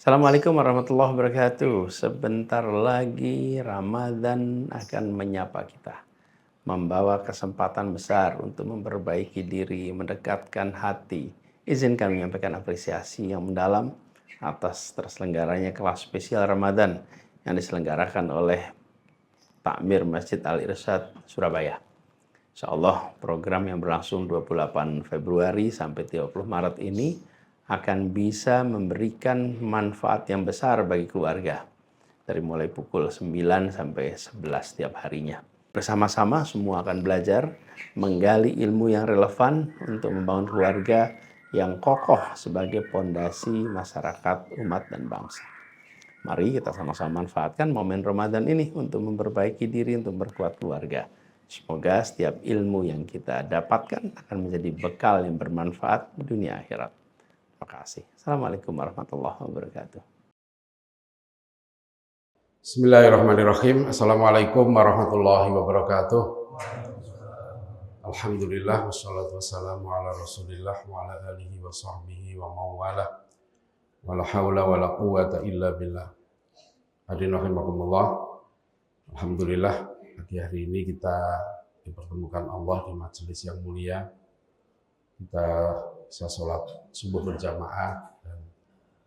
Assalamualaikum warahmatullahi wabarakatuh. Sebentar lagi Ramadan akan menyapa kita, membawa kesempatan besar untuk memperbaiki diri, mendekatkan hati. Izinkan menyampaikan apresiasi yang mendalam atas terselenggaranya kelas spesial Ramadan yang diselenggarakan oleh Takmir Masjid Al-Irsyad Surabaya. Insyaallah program yang berlangsung 28 Februari sampai 30 Maret ini akan bisa memberikan manfaat yang besar bagi keluarga dari mulai pukul 9 sampai 11 setiap harinya. Bersama-sama semua akan belajar menggali ilmu yang relevan untuk membangun keluarga yang kokoh sebagai pondasi masyarakat, umat, dan bangsa. Mari kita sama-sama manfaatkan momen Ramadan ini untuk memperbaiki diri, untuk memperkuat keluarga. Semoga setiap ilmu yang kita dapatkan akan menjadi bekal yang bermanfaat di dunia akhirat. Terima kasih. Assalamualaikum warahmatullahi wabarakatuh. Bismillahirrahmanirrahim. Assalamualaikum warahmatullahi wabarakatuh. Alhamdulillah wassalatu wassalamu ala Rasulillah wa ala alihi wa sahbihi wa mawala. Wala haula wala quwata illa billah. Hadirin rahimakumullah. Alhamdulillah pagi hari ini kita dipertemukan Allah di majelis yang mulia. Kita bisa sholat subuh berjamaah dan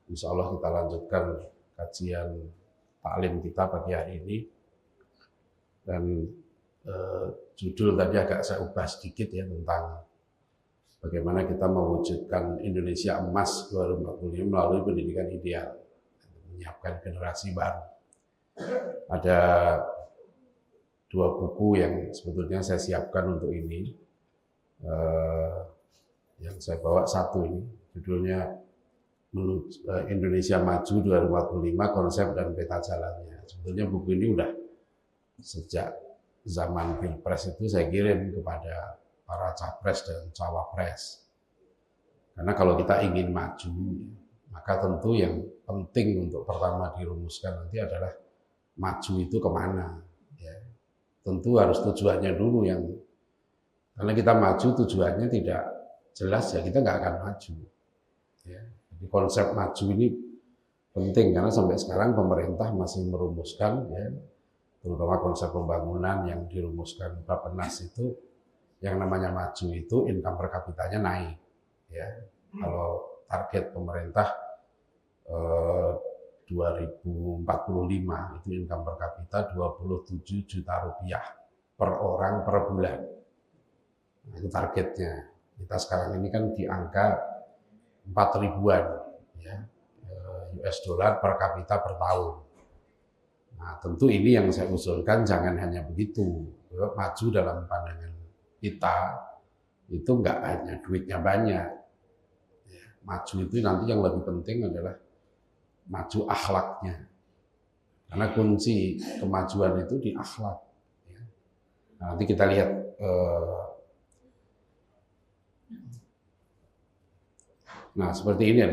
insya Allah kita lanjutkan kajian taklim kita pagi hari ini. Dan judul tadi agak saya ubah sedikit ya tentang bagaimana kita mewujudkan Indonesia Emas 2045 melalui pendidikan ideal, menyiapkan generasi baru. Ada dua buku yang sebetulnya saya siapkan untuk ini. Yang saya bawa satu ini, judulnya Indonesia Maju 2045, Konsep dan Peta Jalannya. Sebetulnya buku ini udah sejak zaman Pilpres itu saya kirim kepada para capres dan cawapres. Karena kalau kita ingin maju, maka tentu yang penting untuk pertama dirumuskan nanti adalah maju itu kemana. Ya. Tentu harus tujuannya dulu yang, karena kita maju tujuannya tidak jelas ya kita nggak akan maju. Ya. Jadi konsep maju ini penting karena sampai sekarang pemerintah masih merumuskan, ya, terutama konsep pembangunan yang dirumuskan Bappenas itu, yang namanya maju itu income per kapitanya naik. Ya. Kalau target pemerintah 2045 itu income per kapita 27 juta rupiah per orang per bulan. Nah, itu targetnya. Kita sekarang ini kan di angka 4 ribuan ya, US dollar per kapita per tahun. Nah, tentu ini yang saya usulkan jangan hanya begitu. Maju dalam pandangan kita itu nggak hanya duitnya banyak. Ya, maju itu nanti yang lebih penting adalah maju akhlaknya. Karena kunci kemajuan itu di akhlak. Ya. Nah, nanti kita lihat nah, seperti ini.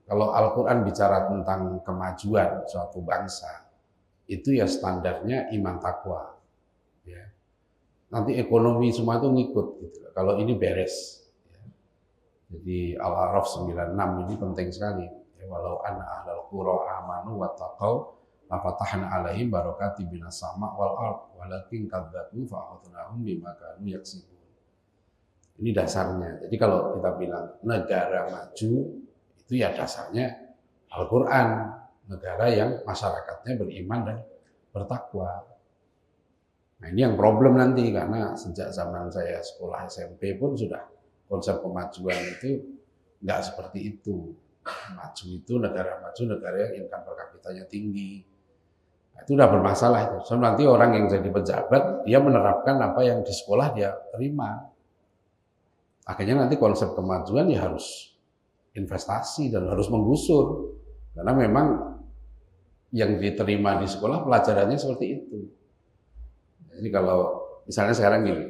Kalau Al-Quran bicara tentang kemajuan suatu bangsa, itu ya standarnya iman takwa. Ya. Nanti ekonomi semua itu ngikut. Gitu. Kalau ini beres. Ya. Jadi Al-A'raf 96 ini penting sekali. Ya, walau anna ahlal qura amanu wattaqau lafatahna alaihim barakati minas sama wal ard walakin kadzabu fa'akhadnahum bima kanu yaksibun. Ini dasarnya. Jadi kalau kita bilang negara maju, itu ya dasarnya Al-Quran. Negara yang masyarakatnya beriman dan bertakwa. Nah ini yang problem nanti, karena sejak zaman saya sekolah SMP pun sudah konsep kemajuan itu nggak seperti itu. Maju itu negara maju, negara yang income per kapitanya tinggi. Nah, itu udah bermasalah itu. So, nanti orang yang jadi pejabat, dia menerapkan apa yang di sekolah dia terima. Akhirnya nanti konsep kemajuan ya harus investasi dan harus menggusur. Karena memang yang diterima di sekolah pelajarannya seperti itu. Jadi kalau misalnya sekarang gini,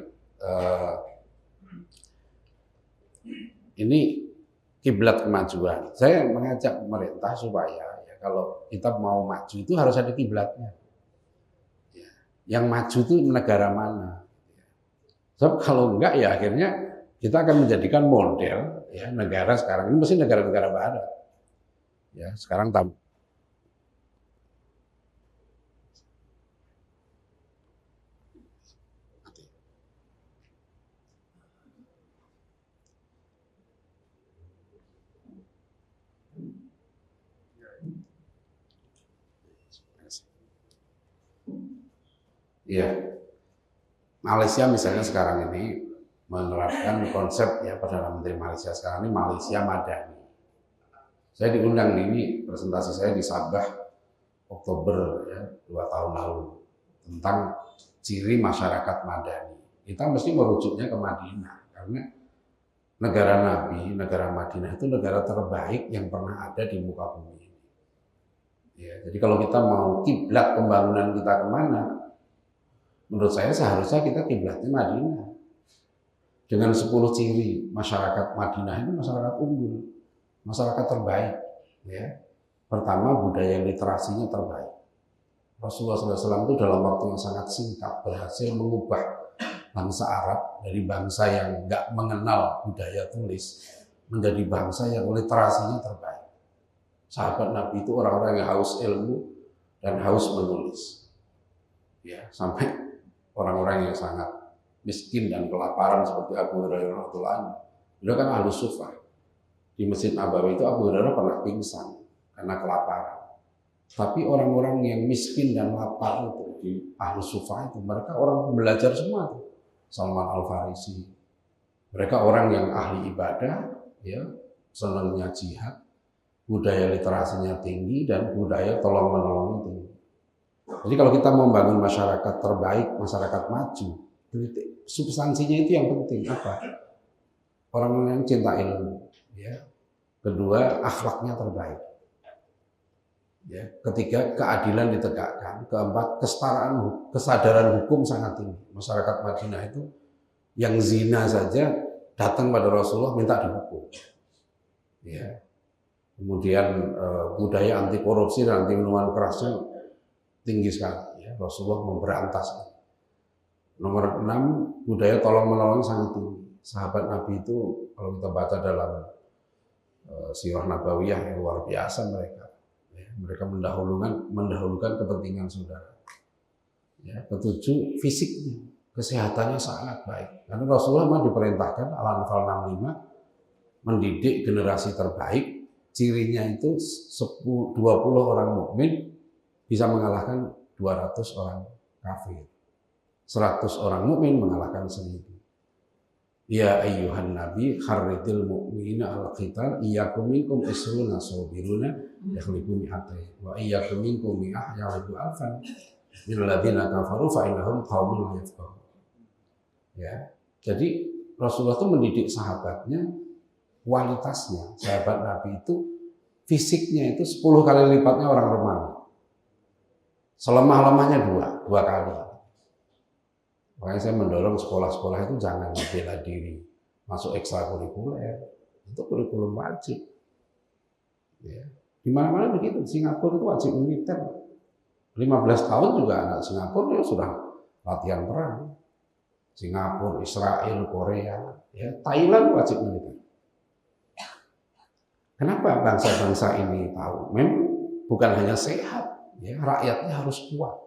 ini kiblat kemajuan. Saya mengajak pemerintah supaya ya, kalau kita mau maju itu harus ada kiblatnya. Ya, yang maju itu negara mana? Sebab kalau enggak ya akhirnya kita akan menjadikan model ya negara sekarang ini mesti negara-negara barat. Ya, sekarang Iya, Malaysia misalnya sekarang ini menerapkan konsep ya Perdana Menteri Malaysia sekarang ini Malaysia Madani. Saya diundang ini presentasi saya di Sabah Oktober ya 2 tahun lalu tentang ciri masyarakat Madani. Kita mesti merujuknya ke Madinah karena negara Nabi, negara Madinah itu negara terbaik yang pernah ada di muka bumi ini. Ya, jadi kalau kita mau kiblat pembangunan kita kemana, menurut saya seharusnya kita kiblatnya Madinah. Dengan 10 ciri masyarakat Madinah ini masyarakat unggul, masyarakat terbaik. Ya. Pertama, budaya literasinya terbaik. Rasulullah SAW itu dalam waktu yang sangat singkat berhasil mengubah bangsa Arab dari bangsa yang nggak mengenal budaya tulis menjadi bangsa yang literasinya terbaik. Sahabat Nabi itu orang-orang yang haus ilmu dan haus menulis. Ya, sampai orang-orang yang sangat miskin dan kelaparan seperti Abu Hurairah radhiyallahu anhu. Beliau kan ahlus sufah. Di Masjid Nabawi itu Abu Hurairah pernah pingsan karena kelaparan. Tapi orang-orang yang miskin dan lapar itu di ahlus sufah itu mereka orang belajar semua tuh. Salman Al-Farisi. Mereka orang yang ahli ibadah, ya, senangnya jihad, budaya literasinya tinggi dan budaya tolong-menolongnya tinggi. Jadi kalau kita membangun masyarakat terbaik, masyarakat maju, substansinya itu yang penting apa? Orang yang cinta ilmu, ya. Kedua, akhlaknya terbaik. Ya. Ketiga, keadilan ditegakkan. Keempat, kesadaran hukum sangat tinggi. Masyarakat Madinah itu yang zina saja datang pada Rasulullah minta dihukum. Ya. Kemudian budaya anti korupsi dan anti minuman kerasnya tinggi sekali. Ya. Rasulullah memberantas. Nomor 6, budaya tolong menolong sangat tinggi. Sahabat Nabi itu kalau kita baca dalam sirah Nabawiyah yang luar biasa mereka. Ya, mereka mendahulukan kepentingan saudara. Ya, ketujuh, fisiknya, kesehatannya sangat baik. Karena Rasulullah memang diperintahkan Al-Anfal 65 mendidik generasi terbaik. Cirinya itu 20 orang mukmin bisa mengalahkan 200 orang kafir. 100 orang mukmin mengalahkan 1000. Ya ayyuhan nabi kharridil mu'minina al-qital iyyakum minkum isruna sabiruna yakhliqu mi'atain wa iyyakum minkum mi'ah yaghlibu alfan min alladziina kafaru fa innahum qaumun la yafqahun. Ya. Jadi Rasulullah itu mendidik sahabatnya kualitasnya. Sahabat Nabi itu fisiknya itu 10 kali lipatnya orang Romawi. Selemah-lemahnya dua kali. Makanya saya mendorong sekolah-sekolah itu jangan bela diri, masuk ekstrakurikuler, itu kurikulum wajib. Ya. Di mana-mana begitu, Singapura itu wajib militer. 15 tahun juga anak Singapura ya sudah latihan perang. Singapura, Israel, Korea, ya, Thailand wajib militer. Kenapa bangsa-bangsa ini tahu? Memang bukan hanya sehat, ya, rakyatnya harus kuat.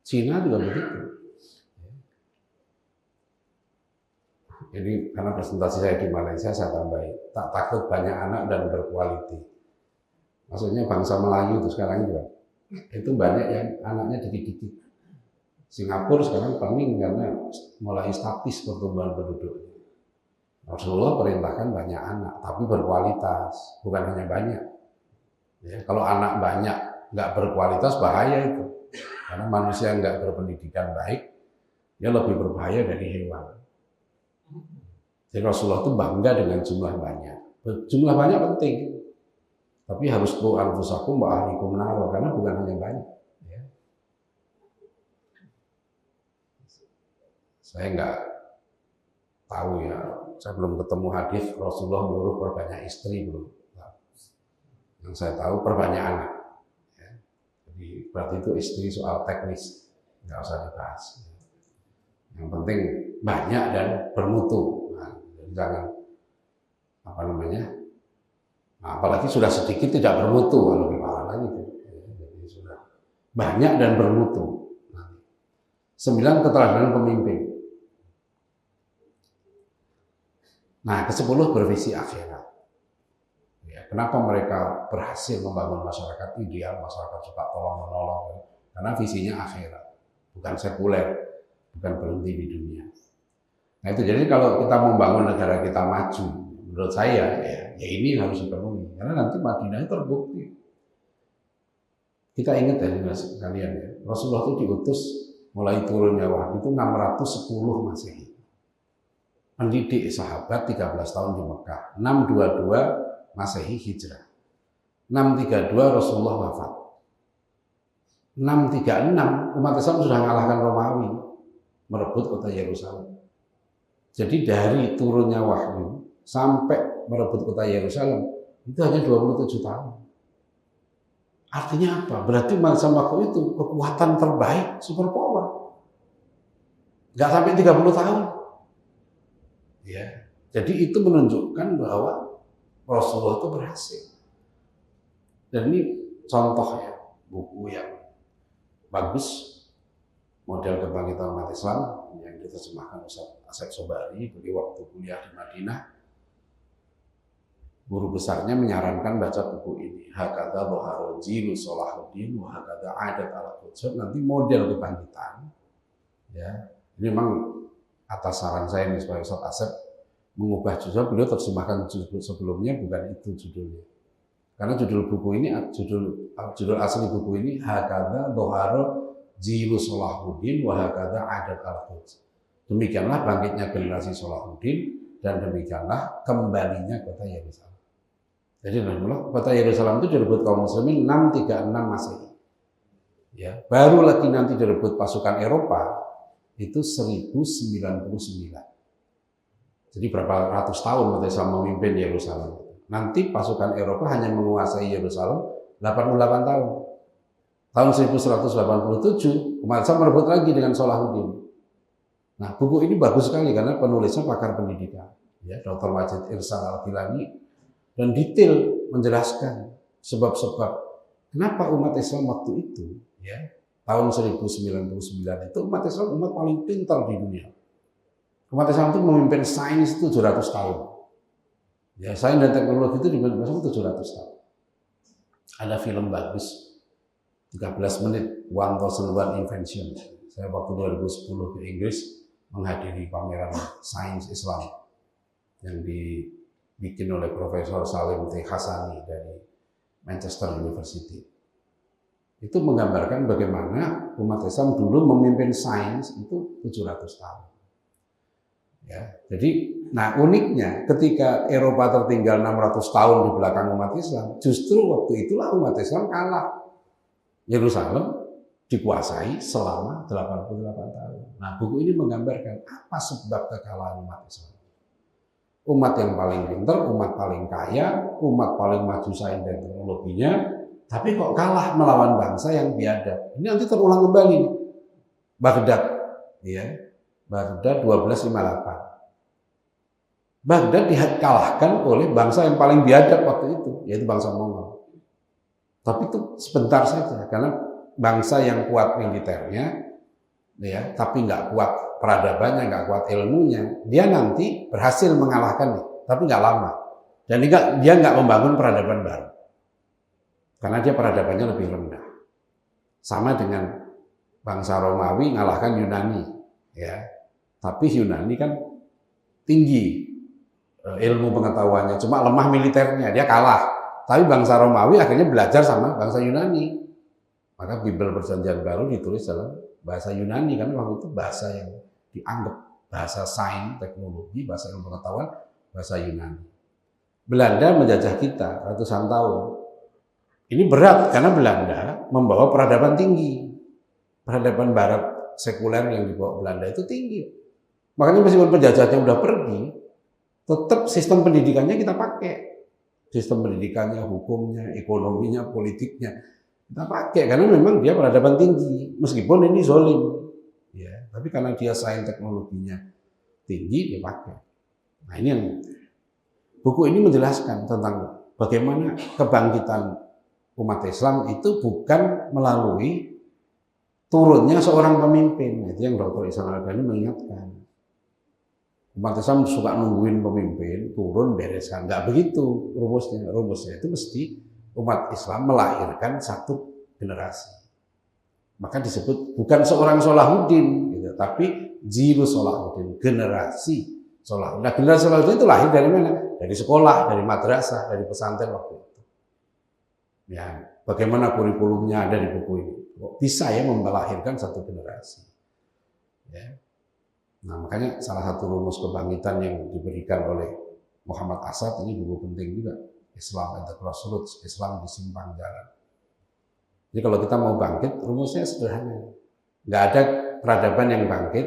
Cina juga begitu. Jadi karena presentasi saya di Malaysia saya tambahin, tak takut banyak anak dan berkualiti. Maksudnya bangsa Melayu itu sekarang juga itu banyak yang anaknya dikit-dikit. Singapura sekarang pening karena mulai statis pertumbuhan penduduk. Rasulullah perintahkan banyak anak, tapi berkualitas, bukan hanya banyak. Ya, kalau anak banyak nggak berkualitas bahaya itu, karena manusia yang nggak berpendidikan baik, dia lebih berbahaya dari hewan. Jadi Rasulullah itu bangga dengan jumlah banyak. Jumlah banyak penting, tapi harus ku anfusakum wa ahlikum nar, karena bukan hanya banyak. Ya. Saya nggak tahu ya, saya belum ketemu hadis Rasulullah nyuruh perbanyak istri belum. Yang saya tahu perbanyak anak. Ya. Jadi berarti itu istri soal teknis, nggak usah dibahas. Yang penting banyak dan bermutu. Jangan apa namanya, nah, apalagi sudah sedikit tidak bermutu, lebih parah lagi. Jadi sudah banyak dan bermutu. 9, keteladanan pemimpin. Nah, ke-10 bervisi akhirat. Ya, kenapa mereka berhasil membangun masyarakat ideal, masyarakat suka tolong menolong? Karena visinya akhirat. bukan sekuler, bukan berhenti di dunia. Nah itu jadi kalau kita membangun negara kita maju, menurut saya ya ini harus dipenuhi karena nanti Madinah itu terbukti. Kita ingat ya kalian ya, Rasulullah itu diutus mulai turunnya wahyu itu 610 Masehi. Mendidik sahabat 13 tahun di Mekah, 622 Masehi hijrah. 632 Rasulullah wafat. 636 umat Islam sudah mengalahkan Romawi, merebut kota Yerusalem. Jadi dari turunnya wahyu sampai merebut kota Yerusalem itu hanya 27 tahun. Artinya apa? Berarti umat Islam waktu itu kekuatan terbaik, super power. Nggak sampai 30 tahun. Ya. Jadi itu menunjukkan bahwa Rasulullah itu berhasil. Dan ini contoh ya, buku yang bagus, model kebangkitan umat Islam yang diterjemahkan Ustaz Asep Sobari beliau waktu kuliah di Madinah. Guru besarnya menyarankan baca buku ini. Hakadha Dhaharu Jilu Salahuddin wa hakadha adat ala Qudsur. Nanti model kebangkitan. Ya, ini memang atas saran saya nih supaya Ustaz Asep mengubah judul, beliau terjemahkan judul sebelumnya bukan itu judulnya. Karena judul buku ini, judul asli buku ini Hakadha Dhaharu Jilu Salahuddin wa hakadha adat ala Qudsur. Demikianlah bangkitnya generasi Salahuddin dan demikianlah kembalinya kota Yerusalem. Jadi kota Yerusalem itu direbut kaum muslimin 636 Masehi. Ya, baru lagi nanti direbut pasukan Eropa itu 1099. Jadi berapa ratus tahun umat Islam memimpin Yerusalem. Nanti pasukan Eropa hanya menguasai Yerusalem 88 tahun. Tahun 1187 umat Islam merebut lagi dengan Salahuddin. Nah, buku ini bagus sekali karena penulisnya pakar pendidikan, ya, Dr. Majid Irsal Al-Gilani, dan detail menjelaskan sebab-sebab kenapa umat Islam waktu itu, ya, tahun 1099 itu umat Islam umat paling pintar di dunia. Umat Islam itu memimpin sains 700 tahun. Ya, sains dan teknologi itu dipimpin 700 tahun. Ada film bagus 13 menit, 1001 Invention. Saya waktu 2010 ke Inggris menghadiri pameran sains Islam yang dibikin oleh Profesor Salim T. Hasani dari Manchester University. Itu menggambarkan bagaimana umat Islam dulu memimpin sains itu 700 tahun. Ya, jadi, nah uniknya ketika Eropa tertinggal 600 tahun di belakang umat Islam, justru waktu itulah umat Islam kalah. Yerusalem dikuasai selama 88 tahun. Nah, buku ini menggambarkan apa sebab kekalahan umat Islam. Umat yang paling pintar, umat paling kaya, umat paling maju sains dan teknologinya, tapi kok kalah melawan bangsa yang biadab. Ini nanti terulang kembali. Baghdad, ya, Baghdad 1258. Baghdad dikalahkan oleh bangsa yang paling biadab waktu itu, yaitu bangsa Mongol. Tapi itu sebentar saja, karena bangsa yang kuat militernya, ya, tapi nggak kuat peradabannya, nggak kuat ilmunya, dia nanti berhasil mengalahkan, tapi nggak lama. Dan dia nggak membangun peradaban baru, karena dia peradabannya lebih rendah. Sama dengan bangsa Romawi mengalahkan Yunani, ya, tapi Yunani kan tinggi ilmu pengetahuannya, cuma lemah militernya, dia kalah. Tapi bangsa Romawi akhirnya belajar sama bangsa Yunani. Maka Bible Perjanjian Baru ditulis dalam bahasa Yunani, karena waktu itu bahasa yang dianggap bahasa sains, teknologi, bahasa ilmu pengetahuan, bahasa Yunani. Belanda menjajah kita ratusan tahun. Ini berat karena Belanda membawa peradaban tinggi. Peradaban barat sekuler yang dibawa Belanda itu tinggi. Makanya meskipun penjajahnya udah pergi, tetap sistem pendidikannya kita pakai. Sistem pendidikannya, hukumnya, ekonominya, politiknya kita pakai karena memang dia peradaban tinggi. Meskipun ini zolim, ya, tapi karena dia sains teknologinya tinggi, dia pakai. Nah, ini yang buku ini menjelaskan tentang bagaimana kebangkitan umat Islam itu bukan melalui turunnya seorang pemimpin. Itu yang Dr. Ihsan Al-Albani mengingatkan. Umat Islam suka nungguin pemimpin turun bereskan, nggak begitu rumusnya. Rumusnya itu mesti umat Islam melahirkan satu generasi. Maka disebut bukan seorang Salahuddin, gitu, tapi jiru Salahuddin, generasi Salahuddin. Nah, generasi Salahuddin itu lahir dari mana? Dari sekolah, dari madrasah, dari pesantren waktu itu. Ya, bagaimana kurikulumnya ada di buku ini. Kok bisa ya melahirkan satu generasi? Ya. Nah, makanya salah satu rumus kebangkitan yang diberikan oleh Muhammad Asad, ini buku penting juga, Islam at the Crossroads, Islam di simpang jalan. Jadi kalau kita mau bangkit, rumusnya sederhana. Nggak ada peradaban yang bangkit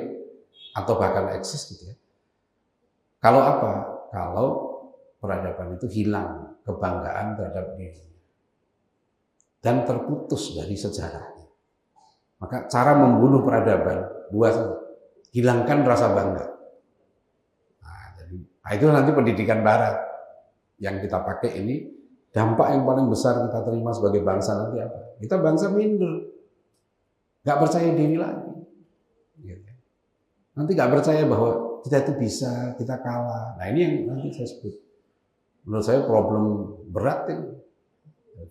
atau bahkan eksis gitu ya. Kalau apa? Kalau peradaban itu hilang kebanggaan terhadap diri dan terputus dari sejarahnya. Maka cara membunuh peradaban dua saja. Hilangkan rasa bangga. Nah, itu nanti pendidikan Barat yang kita pakai ini. Dampak yang paling besar kita terima sebagai bangsa nanti apa? Kita bangsa minder, nggak percaya diri lagi. Nanti nggak percaya bahwa kita itu bisa, kita kalah. Nah ini yang nanti saya sebut. Menurut saya problem berat ini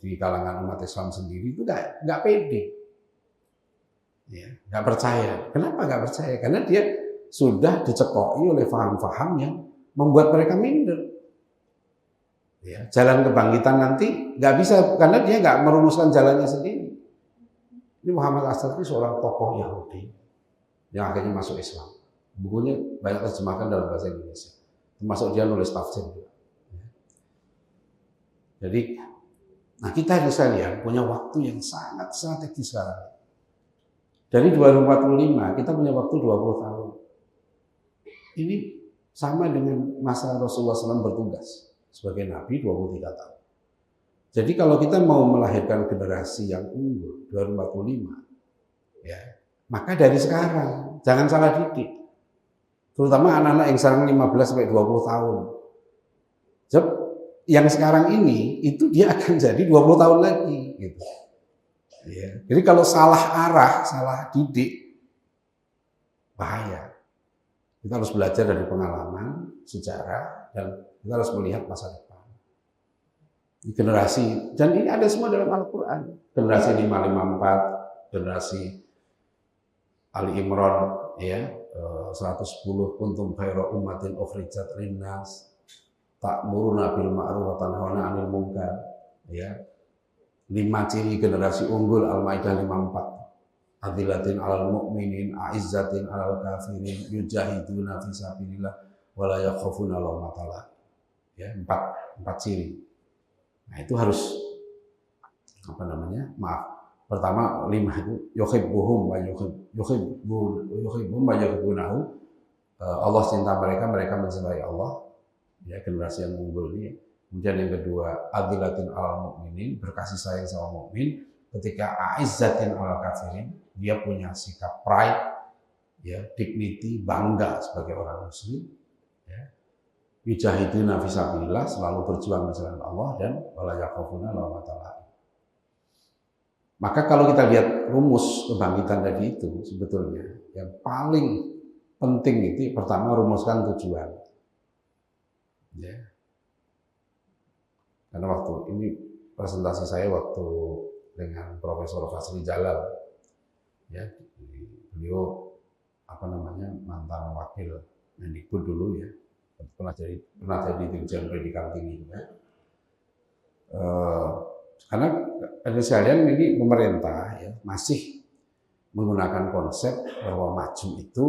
di kalangan umat Islam sendiri itu nggak pede, nggak percaya. Kenapa nggak percaya? Karena dia sudah dicekoki oleh faham-faham yang membuat mereka minder. Ya, jalan kebangkitan nanti nggak bisa karena dia nggak merumuskan jalannya sendiri. Ini Muhammad Asad itu seorang tokoh Yahudi yang akhirnya masuk Islam. Bukunya banyak terjemahkan dalam bahasa Indonesia, termasuk dia nulis tafsir juga. Jadi, nah kita di sekalian punya waktu yang sangat strategis sekarang. Dari 2045 kita punya waktu 20 tahun. Ini sama dengan masa Rasulullah SAW bertugas sebagai Nabi 23 tahun. Jadi kalau kita mau melahirkan generasi yang unggul 2045, ya, maka dari sekarang jangan salah didik. Terutama anak-anak yang sekarang 15 sampai 20 tahun. Sebab yang sekarang ini itu dia akan jadi 20 tahun lagi gitu. Ya. Jadi kalau salah arah, salah didik bahaya. Kita harus belajar dari pengalaman, sejarah, dan kita harus melihat masa depan. Generasi, dan ini ada semua dalam Al-Quran. Generasi 554, generasi Ali Imran, ya, 110, kuntum khaira ummatin ukhrijat linnas, ta'muruna bil ma'ruf wa tanhauna 'anil munkar, ya. 5 ciri generasi unggul Al-Maidah 54. Adillatin 'alal mu'minin, a'izzatin 'alal kafirin, yujahiduna fi sabilillah wa la yakhafuna lawmata laim. Ya, 4 ciri. Nah, itu harus pertama 5 itu yuhibbuhum wa yuhibbunahu. Allah cinta mereka, mereka mencintai Allah. Ya, generasi yang unggul ini. Kemudian yang kedua, adillatin 'alal mu'minin, berkasih sayang sama mukmin. Ketika a'izzatin 'alal kafirin, dia punya sikap pride, ya, dignity, bangga sebagai orang muslim, ya. Yujahiduna fi sabilillah, selalu berjuang di jalan Allah, dan wala yakhafuna lawmata laim. Maka kalau kita lihat rumus kebangkitan tadi itu, sebetulnya yang paling penting itu pertama rumuskan tujuan. Ya. Karena waktu ini presentasi saya waktu dengan Profesor Fasri Jalal, ya, beliau mantan wakil Mendikbud dulu, ya, pernah jadi Dirjen Pendidikan Tinggi, ya. Karena ada sekalian ini pemerintah, ya, masih menggunakan konsep bahwa maju itu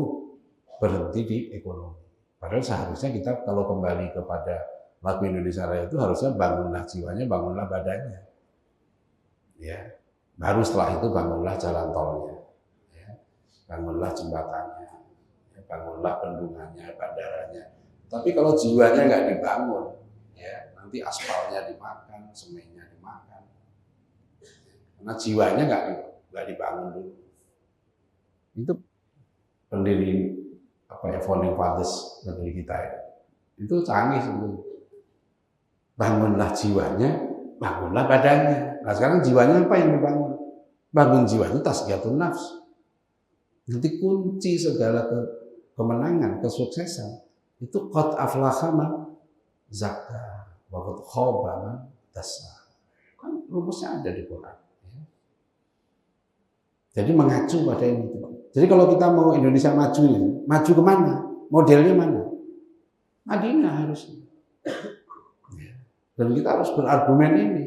berhenti di ekonomi. Padahal seharusnya kita kalau kembali kepada lagu Indonesia Raya itu harusnya bangunlah jiwanya, bangunlah badannya. Ya, baru setelah itu bangunlah jalan tolnya, ya, bangunlah jembatannya, ya, bangunlah bendungannya, bandaranya. Tapi kalau jiwanya nggak dibangun, ya, nanti aspalnya dimakan, semennya dimakan, karena jiwanya nggak dibangun dulu. Itu pendiri founding fathers negeri kita ya. Itu canggih sebetulnya. Bangunlah jiwanya, bangunlah badannya. Nah sekarang jiwanya apa yang dibangun? Bangun jiwanya tazkiyatun nafs. Nanti kunci segala kemenangan, kesuksesan itu qad aflaha man zakka wa qad khaba man dassaha. Kan rumusnya ada di Quran. Jadi mengacu pada ini. Jadi kalau kita mau Indonesia maju ini, maju kemana? Modelnya mana? Madinah harusnya. Dan kita harus berargumen ini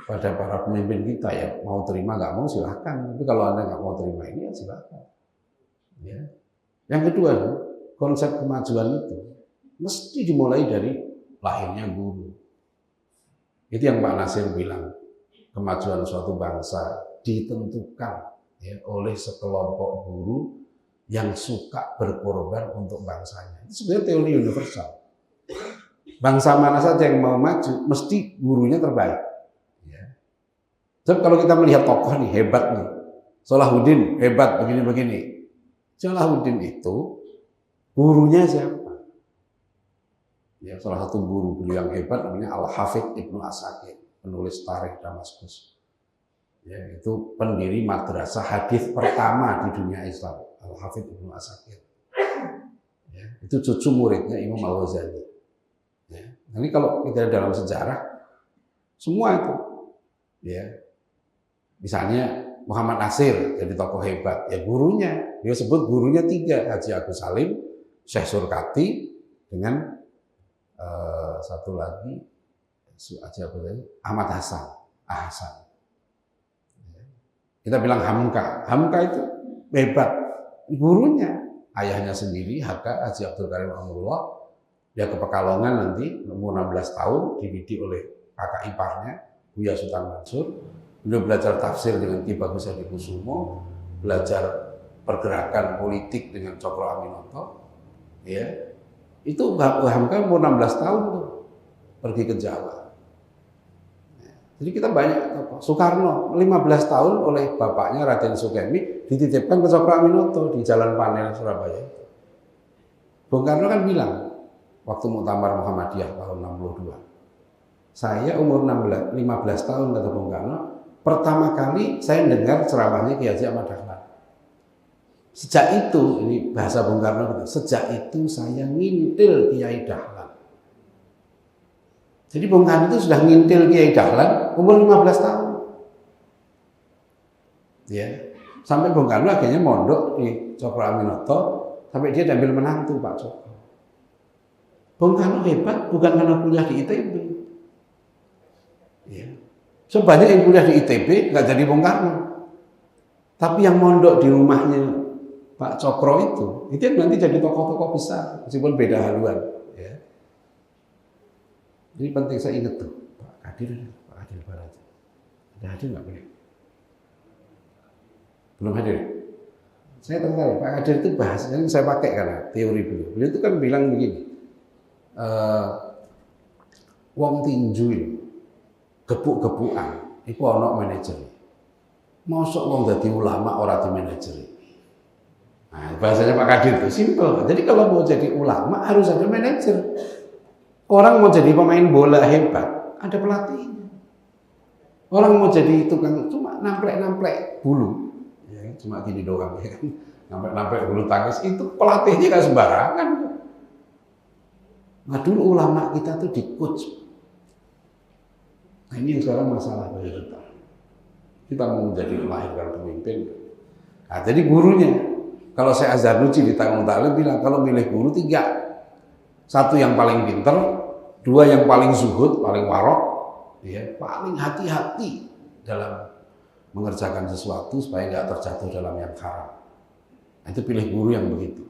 pada para pemimpin kita, ya mau terima nggak mau silahkan. Tapi kalau Anda nggak mau terima ini ya silahkan. Ya. Yang kedua, konsep kemajuan itu mesti dimulai dari lahirnya guru. Itu yang Pak Nasir bilang, kemajuan suatu bangsa ditentukan ya, oleh sekelompok guru yang suka berkorban untuk bangsanya. Itu sebenarnya teori universal. Bangsa mana saja yang mau maju, mesti gurunya terbaik. Ya. Jadi kalau kita melihat tokoh nih, hebat nih, Salahuddin hebat begini-begini. Salahuddin itu gurunya siapa? Ya, salah satu guru beliau yang hebat namanya Al-Hafidh Ibnu Asakir, penulis Tarikh Damaskus. Ya, itu pendiri madrasah hadis pertama di dunia Islam, Al-Hafidh Ibnu Asakir. Ya, itu cucu muridnya Imam Al-Ghazali. Ya, nanti kalau kita dalam sejarah, semua itu, ya, misalnya Muhammad Nasir jadi tokoh hebat, ya gurunya, dia sebut gurunya 3, Haji Agus Salim, Syekh Surkati, dengan satu lagi Ahmad Hasan, Ahsan. Kita bilang Hamka, Hamka itu hebat, gurunya ayahnya sendiri, Haji Abdul Karim Amrullah. Dia ke Pekalongan nanti, umur 16 tahun, dididik oleh kakak iparnya, Buya Sultan Mansur. Beliau belajar tafsir dengan Ki Bagus Hadi Kusumo, belajar pergerakan politik dengan Cokro Aminoto. Ya, itu Hamka umur 16 tahun tuh, pergi ke Jawa. Jadi kita banyak, Soekarno 15 tahun oleh bapaknya Raden Sukemi dititipkan ke Cokro Aminoto di Jalan Panel, Surabaya. Bung Karno kan bilang, waktu Muktamar Muhammadiyah tahun 62. Saya umur 15 tahun, kata Bung Karno, pertama kali saya dengar ceramahnya Kiai Haji Ahmad Dahlan. Sejak itu, ini bahasa Bung Karno gitu, sejak itu saya ngintil Kiai Dahlan. Jadi Bung Karno itu sudah ngintil Kiai Dahlan umur 15 tahun. Ya. Sampai Bung Karno akhirnya mondok di Cokro Aminoto, sampai dia diambil menantu Pak Cokro. Bung Karno hebat bukan karena kuliah di ITB. Ya. So banyak yang kuliah di ITB nggak jadi Bung Karno. Tapi yang mondok di rumahnya Pak Cokro itu yang nanti jadi tokoh-tokoh besar, meskipun beda haluan. Ya. Jadi penting saya ingat tuh, Pak Kadir Barat. Ada hadir nggak boleh? Belum hadir. Saya tertarik, Pak Kadir itu bahasanya saya pakai karena teori beliau. Beliau itu kan bilang begini. Wong tinju gebuk-gebukan iku ana manajer. Mosok wong dadi ulama ora di manajer. Nah, bahasanya Pak Kadir itu simpel. Jadi kalau mau jadi ulama harus ada manajer. Orang mau jadi pemain bola hebat, ada pelatihnya. Orang mau jadi tukang cuma namplek-namplek bulu, ya, cuma gini doang ya kan. Namplek-namplek bulu tangkis itu pelatihnya kan sembarangan. Nah dulu ulama kita tuh di coach. Nah ini yang sekarang masalah bagi kita. Kita mau menjadi melahirkan pemimpin. Nah jadi gurunya, kalau saya Azharuddin di Tanggung Ta'lim bilang kalau milih guru 3. 1 yang paling pinter, 2 yang paling zuhud, paling warok, ya, paling hati-hati dalam mengerjakan sesuatu supaya nggak terjatuh dalam yang haram. Nah, itu pilih guru yang begitu.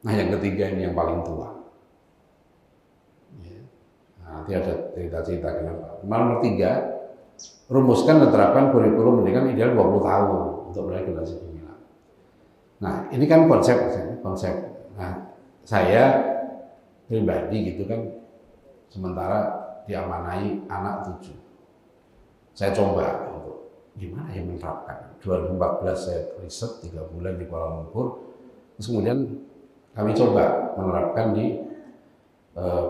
Nah yang ketiga ini yang paling tua. Nanti ada cerita-cerita kenapa. Nomor 3, rumuskan dan terapkan kurikulum pendidikan ideal 20 tahun untuk mulai generasi pemilihan. Nah, ini kan konsep. Nah, saya pribadi gitu kan, sementara diamanai anak 7. Saya coba untuk gimana ya menerapkan. 2014 saya riset 3 bulan di Kuala Lumpur. Terus kemudian kami coba menerapkan di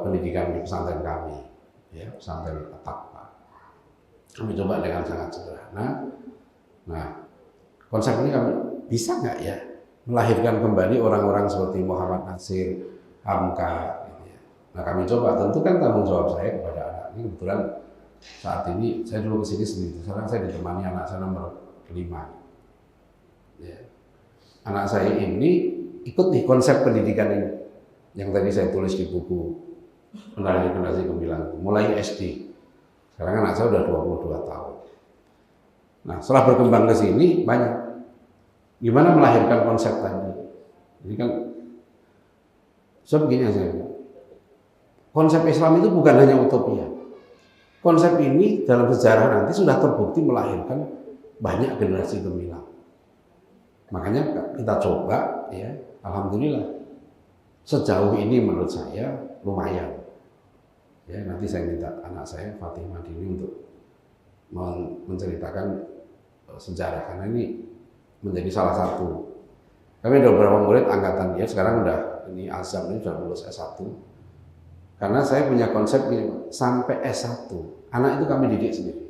pendidikan di pesantren kami, ya, pesantren At-Taqwa. Kami coba dengan sangat sederhana. Nah, konsep ini kami bisa nggak ya melahirkan kembali orang-orang seperti Muhammad Nasir, Hamka, gitu ya. Nah kami coba, tentu kan tanggung jawab saya kepada anak ini. Kebetulan saat ini saya dulu kesini sendiri, sekarang saya ditemani anak saya nomor kelima. Ya. Anak saya ini ikut nih konsep pendidikan ini, yang tadi saya tulis di buku Menarik Generasi Gemilang, mulai SD. Sekarang anak saya udah 22 tahun. Nah, setelah berkembang ke sini banyak. Gimana melahirkan konsep tadi? Jadi kan, so begini aja. Konsep Islam itu bukan hanya utopia. Konsep ini dalam sejarah nanti sudah terbukti melahirkan banyak generasi gemilang. Makanya kita coba, ya, alhamdulillah. Sejauh ini menurut saya lumayan. Ya, nanti saya minta anak saya Fatimah Dini untuk menceritakan sejarah, karena ini menjadi salah satu. Kami ada beberapa murid angkatan dia sekarang udah, ini Azam ini sudah lulus S1. Karena saya punya konsep ini, sampai S1 anak itu kami didik sendiri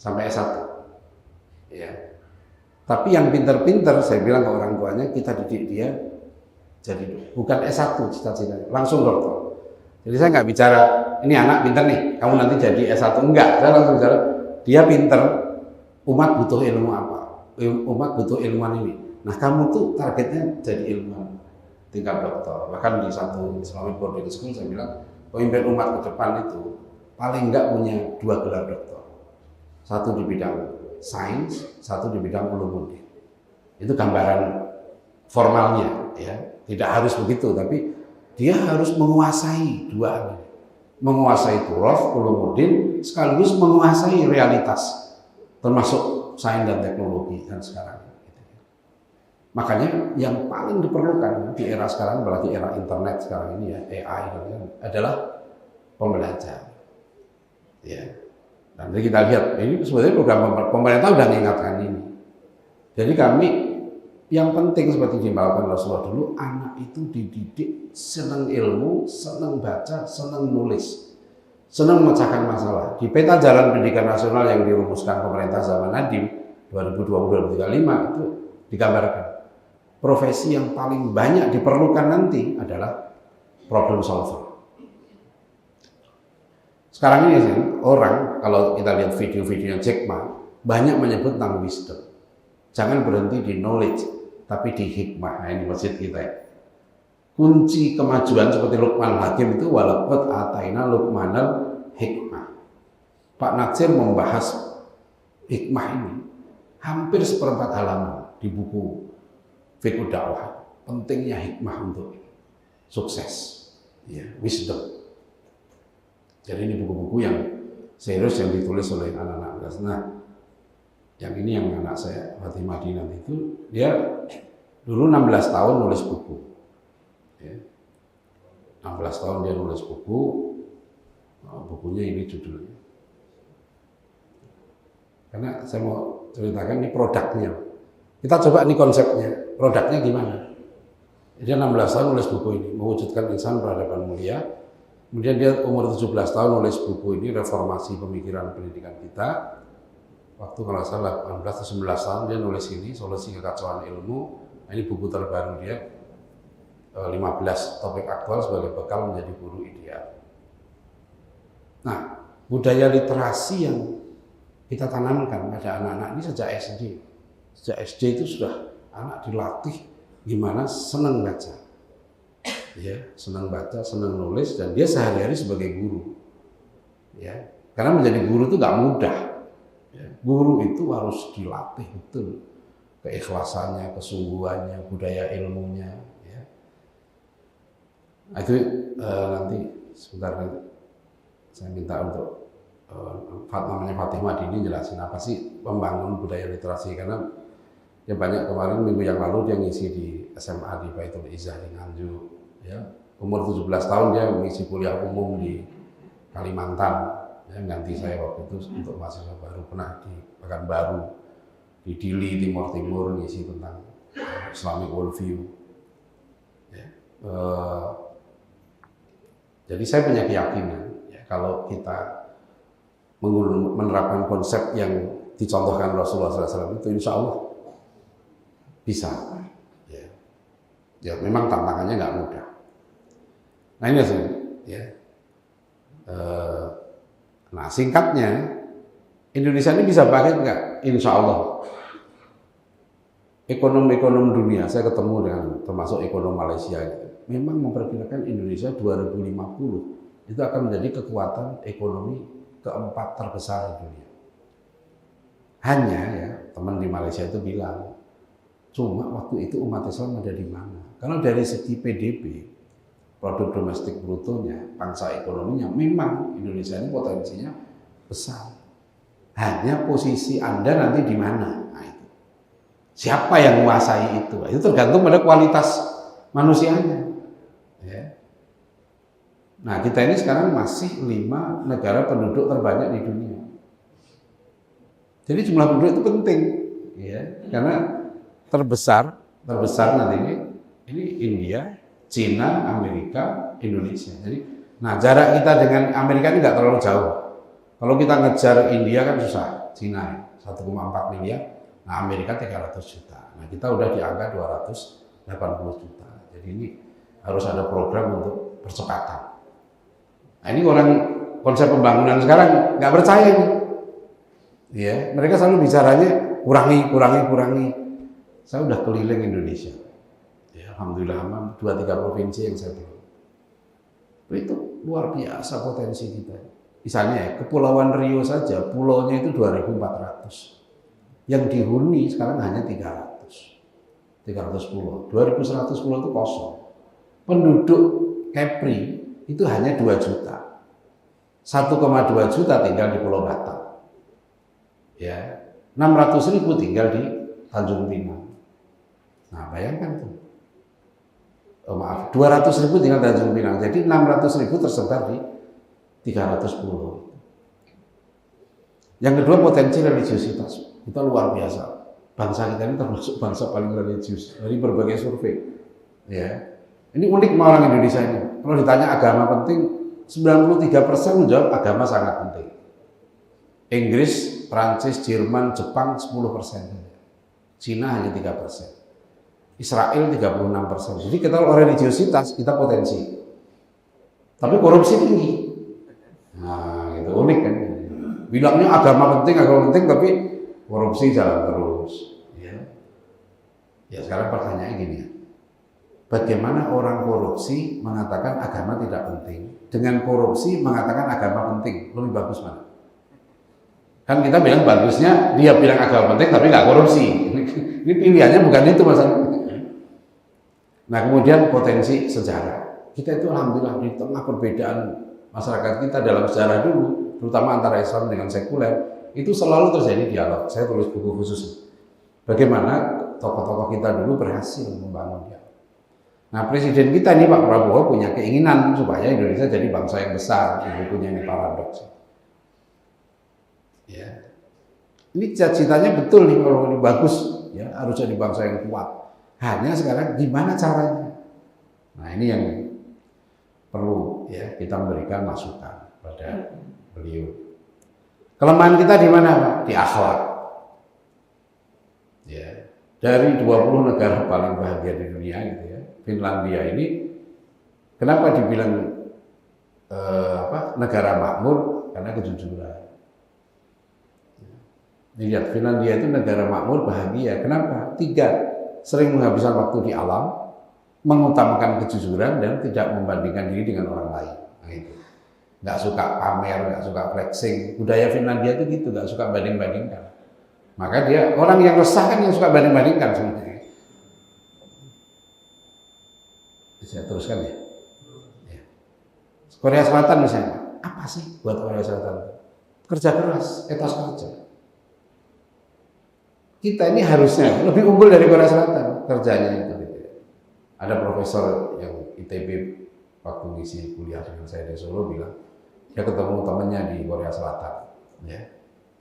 sampai S1. Ya. Tapi yang pinter-pinter saya bilang ke orang tuanya, kita didik dia jadi bukan S1 cita-citanya, langsung dokter. Jadi saya nggak bicara ini anak pinter nih, kamu nanti jadi S1, enggak. Saya langsung bicara dia pinter, umat butuh ilmu apa? Umat butuh ilmuwan ini. Nah, kamu tuh targetnya jadi ilmuwan tingkat dokter. Bahkan di satu Islamic Boarding School saya bilang pemimpin umat ke depan itu paling enggak punya 2 gelar dokter. Satu di bidang sains, satu di bidang ulumuddin. Itu gambaran formalnya, ya. Tidak harus begitu, tapi dia harus menguasai dua ini. Menguasai turaf, ulumuddin, sekaligus menguasai realitas, termasuk sains dan teknologi dan sekarang. Makanya yang paling diperlukan di era sekarang, apalagi era internet sekarang ini ya, AI adalah pembelajar. Ya. Dan kita lihat, ini sebenarnya program pemerintah sudah mengingatkan ini. Jadi kami, yang penting seperti dimaksudkan Rasulullah dulu, anak itu dididik senang ilmu, senang baca, senang nulis, senang memecahkan masalah. Di peta jalan pendidikan nasional yang dirumuskan pemerintah zaman Nadiem 2020-2035 itu digambarkan profesi yang paling banyak diperlukan nanti adalah problem solver. Sekarang ini orang, kalau kita lihat video-video Jack Ma, banyak menyebut tentang wisdom. Jangan berhenti di knowledge, tapi di hikmah. Nah, ini masjid kita ya. Kunci kemajuan seperti Luqman Hakim itu walaqad ataina Luqmanal hikmah. Pak Natsir membahas hikmah ini hampir seperempat halaman di buku Fiqh Dakwah. Pentingnya hikmah untuk sukses, ya, wisdom. Jadi ini buku-buku yang serius yang ditulis oleh anak-anak kelas. Nah, yang ini yang anak saya Fatimah Dina itu dia dulu 16 tahun nulis buku. Ya. 16 tahun dia nulis buku. Nah, bukunya ini judulnya. Karena saya mau ceritakan ini produknya. Kita coba ini konsepnya. Produknya gimana? Dia 16 tahun nulis buku ini, mewujudkan insan peradaban mulia. Kemudian dia umur 17 tahun nulis buku ini, reformasi pemikiran pendidikan kita. Waktu kalau salah 18 atau 19 tahun dia nulis ini, solusi kekacauan ilmu. Nah, ini buku terbaru dia, 15 topik aktual sebagai bekal menjadi guru ideal. Nah, budaya literasi yang kita tanamkan pada anak-anak ini sejak SD. Sejak SD itu sudah anak dilatih gimana senang baca. Ya, senang baca, senang nulis, dan dia sehari-hari sebagai guru. Ya, karena menjadi guru itu nggak mudah. Ya, guru itu harus dilatih betul keikhlasannya, kesungguhannya, budaya ilmunya. Ya. Nah, itu nanti sebentar nanti saya minta untuk namanya Fatimah Dini jelasin apa sih membangun budaya literasi, karena ya banyak kemarin minggu yang lalu dia ngisi di SMA di Baitul Izzah di Nganjuk. Ya, umur 17 tahun dia mengisi kuliah umum di Kalimantan. Ya, ganti saya waktu itu untuk mahasiswa baru, pernah di Pekanbaru, di Dili Timur ngisi tentang Islamic worldview. Ya, jadi saya punya keyakinan ya, kalau kita menerapkan konsep yang dicontohkan Rasulullah SAW itu insya Allah bisa. Ya, memang tantangannya nggak mudah. Nah ini ya. Nah singkatnya, Indonesia ini bisa bangkit nggak? Insya Allah ekonom-ekonom dunia, saya ketemu dengan termasuk ekonom Malaysia gitu, memang memperkirakan Indonesia 2050 itu akan menjadi kekuatan ekonomi keempat terbesar di dunia. Hanya ya teman di Malaysia itu bilang, cuma waktu itu umat Islam ada di mana? Kalau dari segi PDB, produk domestik brutonya, pangsa ekonominya, memang Indonesia ini potensinya besar. Hanya posisi Anda nanti di mana? Nah, itu. Siapa yang menguasai itu? Itu tergantung pada kualitas manusianya. Ya. Nah, kita ini sekarang masih 5 negara penduduk terbanyak di dunia. Jadi jumlah penduduk itu penting, ya, karena terbesar nanti ini India, Cina, Amerika, Indonesia. Jadi, nah jarak kita dengan Amerika ini nggak terlalu jauh. Kalau kita ngejar India kan susah, Cina 1,4 miliar, nah Amerika 300 juta. Nah kita udah di angka 280 juta. Jadi ini harus ada program untuk percepatan. Nah ini orang konsep pembangunan sekarang nggak percaya nih. Ya, mereka selalu bicaranya kurangi. Saya udah keliling Indonesia. Ya, alhamdulillah 2-3 provinsi yang saya belum. Itu luar biasa potensi kita. Misalnya ya, Kepulauan Riau saja, pulaunya itu 2.400. Yang dihuni sekarang hanya 300 pulau. 2.100 pulau itu kosong. Penduduk Kepri itu hanya 2 juta. 1,2 juta tinggal di Pulau Batam. Ya, 600.000 tinggal di Tanjung Pinang. Nah, bayangkan tuh. 200.000 tinggal di Tanjung Pinang. Jadi 600.000 tersebar di 300 pulau. Yang kedua potensi religiositas. Kita luar biasa. Bangsa kita ini termasuk bangsa paling religius dari berbagai survei. Ya. Ini unik sama orang Indonesia ini. Kalau ditanya agama penting, 93% menjawab agama sangat penting. Inggris, Prancis, Jerman, Jepang 10%. Cina hanya 3%. Israel 36%. Jadi kita religiositas, kita potensi. Tapi korupsi tinggi. Nah, itu unik kan. Bilangnya agama penting, tapi korupsi jalan terus. Ya sekarang pertanyaannya gini ya. Bagaimana orang korupsi mengatakan agama tidak penting, dengan korupsi mengatakan agama penting, lebih bagus mana? Kan kita bilang bagusnya dia bilang agama penting tapi nggak korupsi. Ini pilihannya bukan itu masalahnya. Nah kemudian potensi sejarah. Kita itu alhamdulillah di tengah perbedaan masyarakat kita dalam sejarah dulu, terutama antara Islam dengan sekuler, itu selalu terjadi dialog. Saya tulis buku khusus. Bagaimana tokoh-tokoh kita dulu berhasil membangun dialog. Nah presiden kita ini Pak Prabowo punya keinginan supaya Indonesia jadi bangsa yang besar. Bukunya ini paradoks. Ya. Ini cita-citanya betul nih kalau ini bagus, ya harus jadi bangsa yang kuat. Hanya sekarang gimana caranya? Nah ini yang perlu ya kita memberikan masukan pada beliau. Kelemahan kita di mana Pak? Di akhlak. Ya. Dari 20 negara paling bahagia di dunia gitu ya, Finlandia ini kenapa dibilang negara makmur? Karena kejujuran. Lihat, Finlandia itu negara makmur bahagia. Kenapa? 3, sering menghabiskan waktu di alam, mengutamakan kejujuran dan tidak membandingkan diri dengan orang lain. Nah, itu. Nggak suka pamer, nggak suka flexing. Budaya Finlandia itu gitu, nggak suka banding-bandingkan. Maka dia orang yang resah kan yang suka banding-bandingkan sebenarnya. Saya teruskan ya. Korea Selatan misalnya, apa sih buat Korea Selatan? Kerja keras, etos kerja. Kita ini harusnya lebih unggul dari Korea Selatan kerjanya itu. Gitu. Ada profesor yang ITB waktu ngisi kuliah dengan saya di Solo bilang dia ketemu temannya di Korea Selatan. Ya.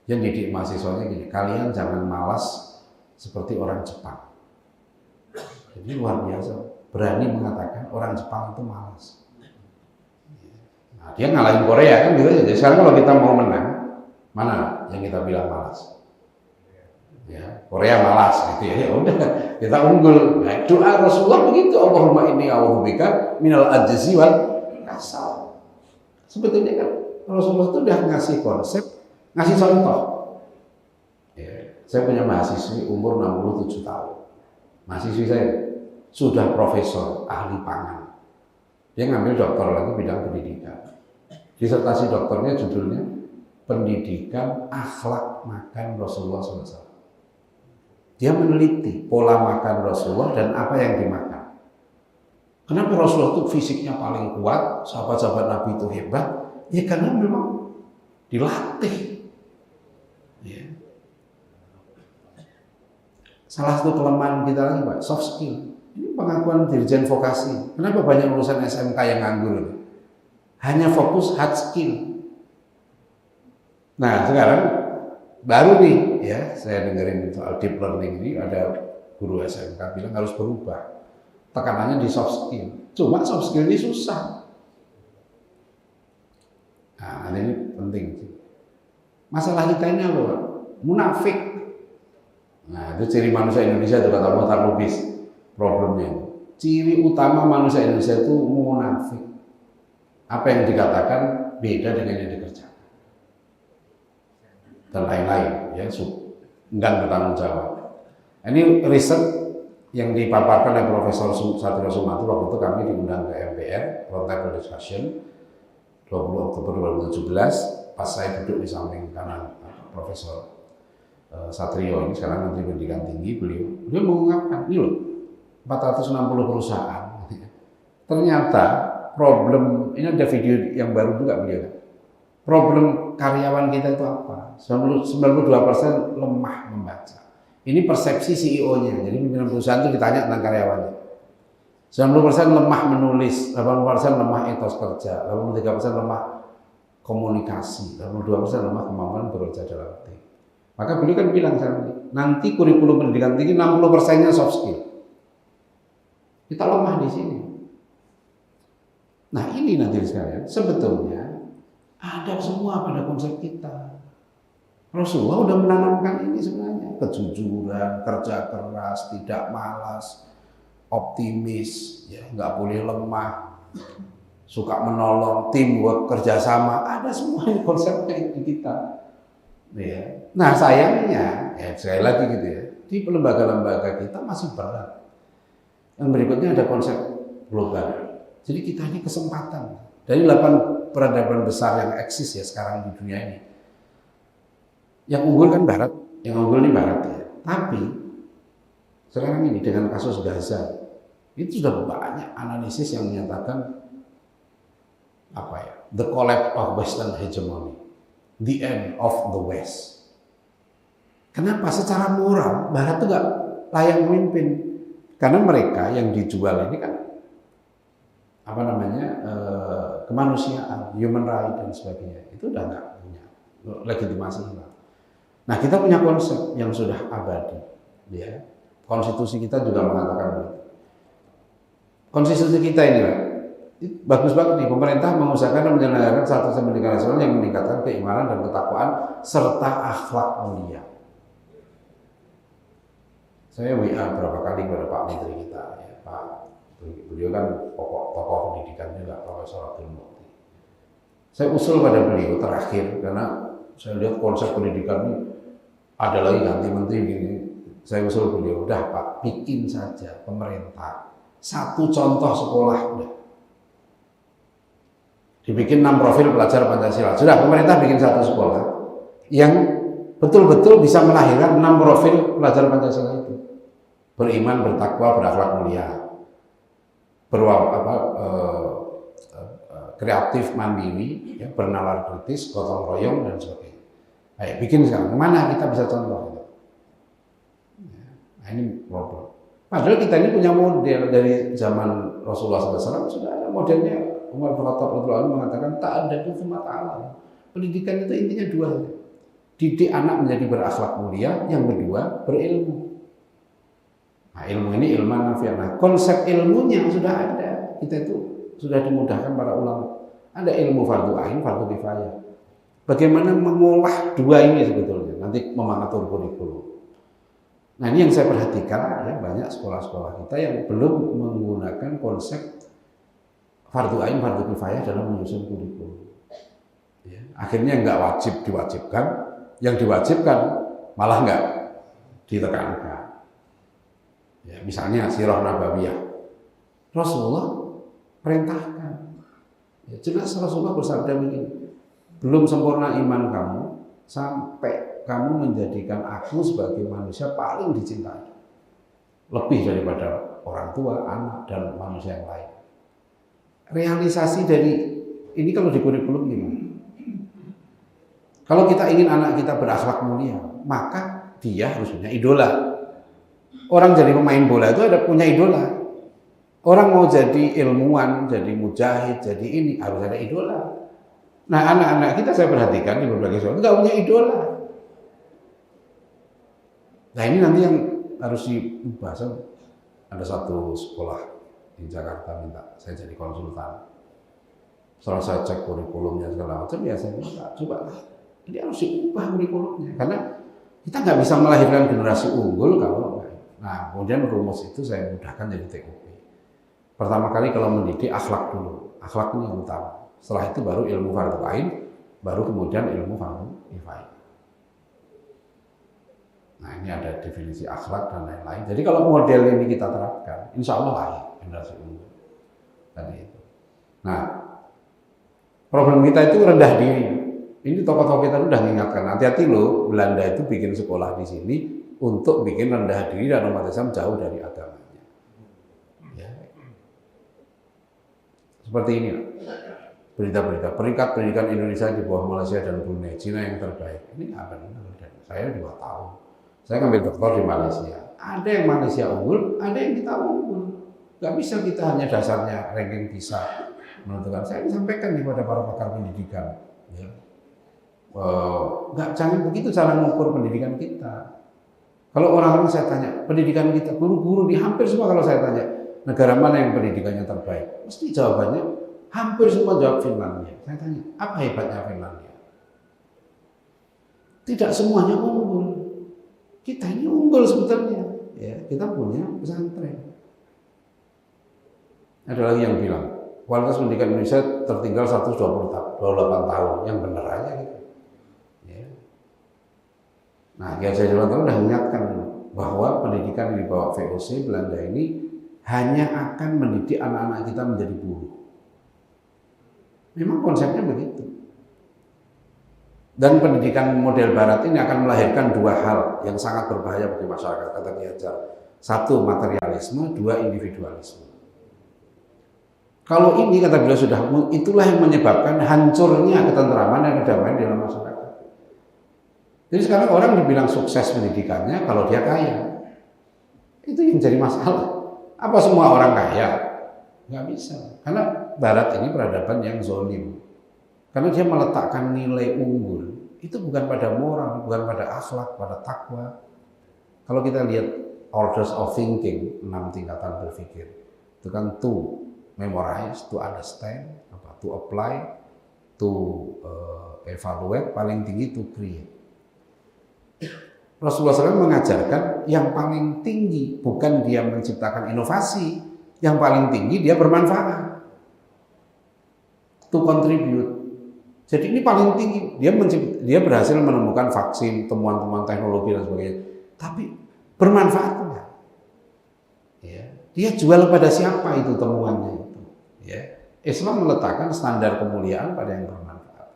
Dia didik mahasiswanya gini, kalian jangan malas seperti orang Jepang. Jadi luar biasa, berani mengatakan orang Jepang itu malas. Nah, dia ngalahin Korea kan gitu aja. Jadi sekarang kalau kita mau menang, mana yang kita bilang malas? Ya, Korea malas gitu ya. Ya udah, kita unggul. Nah, doa Rasulullah begitu, Allahumma inni a'udzubika minal ajzi wal kasal. Sebetulnya kan Rasulullah itu udah ngasih konsep, ngasih contoh. Ya, saya punya mahasiswi umur 67 tahun. mahasiswi saya sudah profesor, ahli pangan. Dia ngambil doktor lagi bidang pendidikan. Disertasi doktornya judulnya Pendidikan Akhlak Makan Rasulullah SAW. Dia meneliti pola makan Rasulullah dan apa yang dimakan. Kenapa Rasulullah itu fisiknya paling kuat, sahabat-sahabat Nabi itu hebat? Ya karena memang dilatih. Ya. Salah satu kelemahan kita lagi Pak, soft skill. Ini pengakuan dirjen vokasi. Kenapa banyak lulusan SMK yang nganggur? Hanya fokus hard skill. Nah sekarang baru nih ya, saya dengerin soal deep learning ini, ada guru SMK bilang harus berubah. Tekanannya di soft skill. Cuma soft skill ini susah. Nah ini penting. Masalah kita ini apa Pak? Munafik. Nah itu ciri manusia Indonesia itu kata Muhammad Lubis. Problemnya itu. Ciri utama manusia Indonesia itu munafik. Apa yang dikatakan beda dengan yang dikerjakan. Dan lain-lain ya, enggan bertanggung jawab. Ini riset yang dipaparkan oleh Profesor Satrio Sumantri. Waktu itu kami diundang ke MPR, roundtable discussion 20 Oktober 2017, pas saya duduk di samping kanan Profesor Satrio ini sekarang Menteri Pendidikan Tinggi, beliau mengungkapkan ini loh 460 perusahaan. Ternyata problem, ini ada video yang baru juga beliau. Problem karyawan kita itu apa? 92% lemah membaca. Ini persepsi CEO-nya. Jadi pimpinan perusahaan itu ditanya tentang karyawannya. 90% lemah menulis, 80% lemah etos kerja, 83% lemah komunikasi, 82% lemah kemampuan bekerja dalam tim. Maka beliau kan bilang nanti kurikulum pendidikan tinggi 60%-nya soft skill. Kita lemah di sini. Nah ini nanti sekalian, sebetulnya ada semua pada konsep kita. Rasulullah udah menanamkan ini sebenarnya. Kejujuran, kerja keras, tidak malas, optimis, ya nggak boleh lemah, suka menolong, teamwork, kerjasama, ada semua konsepnya di kita. Ya. Nah sayangnya, ya sekali lagi gitu ya, di lembaga-lembaga kita masih berat. Yang berikutnya ada konsep global. Jadi kita ini kesempatan dari 8 peradaban besar yang eksis ya sekarang di dunia ini. Yang unggul kan Barat, yang unggul ini Barat ya. Tapi sekarang ini dengan kasus Gaza itu sudah banyak analisis yang menyatakan apa ya, the collapse of Western hegemony, the end of the West. Kenapa? Secara moral Barat itu nggak layak memimpin karena mereka yang dijual ini kan apa namanya kemanusiaan, human right dan sebagainya itu udah nggak punya legitimasi. Nah kita punya konsep yang sudah abadi, ya. Konstitusi kita juga mengatakan begitu. Konstitusi kita ini, Pak, bagus banget nih. Pemerintah mengusahakan dan menyelenggarakan satu pendidikan nasional yang meningkatkan keimanan dan ketakwaan serta akhlak mulia. Saya WA berapa kali kepada Pak Menteri kita, ya, Pak. Beliau kan tokoh pendidikan juga, Profesor Abdul Mukti. Saya usul pada beliau terakhir karena saya lihat konsep pendidikan ini ada lagi ganti menteri gini. Saya usul beliau, udah Pak, bikin saja pemerintah satu contoh sekolah udah. Dibikin 6 profil pelajar Pancasila. Sudah pemerintah bikin satu sekolah yang betul-betul bisa melahirkan 6 profil pelajar Pancasila itu. Beriman, bertakwa, berakhlak mulia. Kreatif, mandiri, ya, bernalar kritis, gotong royong dan sebagainya. Ayo bikin sekarang, mana kita bisa contoh itu? Nah ini problem. Padahal kita ini punya model dari zaman Rasulullah SAW sudah ada modelnya. Umar bin Khattab radhiyallahu anhu mengatakan tak ada itu ta'ala. Pendidikan itu intinya 2. Didik anak menjadi berakhlak mulia, yang kedua berilmu. Nah ilmu ini ilmu nafi'ah. Nah konsep ilmunya sudah ada. Kita itu sudah dimudahkan para ulama. Ada ilmu fardu ain, fardu kifayah. Bagaimana mengolah 2 ini sebetulnya, nanti mengatur kurikulum. Nah ini yang saya perhatikan, ya, banyak sekolah-sekolah kita yang belum menggunakan konsep fardu ain, fardu kifayah dalam menyusun kurikulum. Ya, akhirnya nggak wajib diwajibkan, yang diwajibkan malah nggak ditekankan. Ya, misalnya Sirah Nabawiyah, Rasulullah perintahkan. Ya, jelas Rasulullah bersabda begini, belum sempurna iman kamu sampai kamu menjadikan aku sebagai manusia paling dicintai, lebih daripada orang tua, anak, dan manusia yang lain. Realisasi dari ini kalau di kurikulum gimana? Kalau kita ingin anak kita berakhlak mulia, maka dia harus punya idola. Orang jadi pemain bola itu ada punya idola. Orang mau jadi ilmuwan, jadi mujahid, jadi ini harus ada idola. Nah, anak-anak kita saya perhatikan di berbagai sekolah nggak punya idola. Nah, ini nanti yang harus dibahas. Ada satu sekolah di Jakarta minta saya jadi konsultan. Setelah saya cek kurikulumnya segala macam, ya saya minta coba ini harus diubah kurikulumnya karena kita nggak bisa melahirkan generasi unggul kalau enggak. Nah, kemudian rumus itu saya mudahkan jadi TOP. Pertama kali kalau mendidik akhlak dulu, akhlak ini yang utama. Setelah itu baru ilmu fardhu ain, baru kemudian ilmu fardhu kifayah. Nah, ini ada definisi akhlak dan lain-lain. Jadi kalau model ini kita terapkan, insya Allah lahir generasi unggul. Tadi itu. Nah, problem kita itu rendah diri. Ini tokoh-tokoh kita sudah mengingatkan, hati-hati loh, Belanda itu bikin sekolah di sini untuk bikin rendah diri dan umat Islam jauh dari agamanya. Ya. Seperti ini, berita-berita peringkat pendidikan Indonesia di bawah Malaysia dan Brunei, Cina yang terbaik. Ini apa benar? Saya 2 tahun. Saya ngambil doktor di Malaysia. Ada yang Malaysia unggul, ada yang kita unggul. Gak bisa kita hanya dasarnya ranking bisa menentukan. Saya sampaikan kepada para pakar pendidikan. Ya. Jangan begitu cara mengukur pendidikan kita. Kalau orang-orang saya tanya, pendidikan kita, guru-guru di hampir semua kalau saya tanya, negara mana yang pendidikannya terbaik? Mesti jawabannya, hampir semua jawab Finlandia. Saya tanya, apa hebatnya Finlandia? Tidak semuanya unggul. Kita ini unggul sebetulnya. Ya, kita punya pesantren. Ada lagi yang bilang, kualitas pendidikan Indonesia tertinggal 128 tahun. Yang benar aja gitu. Nah, Kiai Haji Nurul sudah mengingatkan bahwa pendidikan yang dibawa VOC Belanda ini hanya akan mendidik anak-anak kita menjadi buruh. Memang konsepnya begitu. Dan pendidikan model Barat ini akan melahirkan 2 hal yang sangat berbahaya bagi masyarakat, kata Kiai Haji. 1, materialisme, 2, individualisme. Kalau ini kata beliau sudah, itulah yang menyebabkan hancurnya ketentraman dan kedamaian di dalam masyarakat. Jadi sekarang orang dibilang sukses pendidikannya kalau dia kaya. Itu yang jadi masalah. Apa semua orang kaya? Nggak bisa. Karena Barat ini peradaban yang zolim. Karena dia meletakkan nilai unggul. Itu bukan pada moral, bukan pada akhlak, pada takwa. Kalau kita lihat orders of thinking, 6 tingkatan berpikir. Itu kan to memorize, to understand, to apply, to evaluate, paling tinggi to create. Rasulullah SAW mengajarkan yang paling tinggi bukan dia menciptakan inovasi, yang paling tinggi dia bermanfaat, to contribute. Jadi ini paling tinggi, dia berhasil menemukan vaksin, temuan-temuan teknologi dan sebagainya, tapi bermanfaat enggak? Ya. Dia jual pada siapa itu temuannya itu? Ya. Islam meletakkan standar kemuliaan pada yang bermanfaat.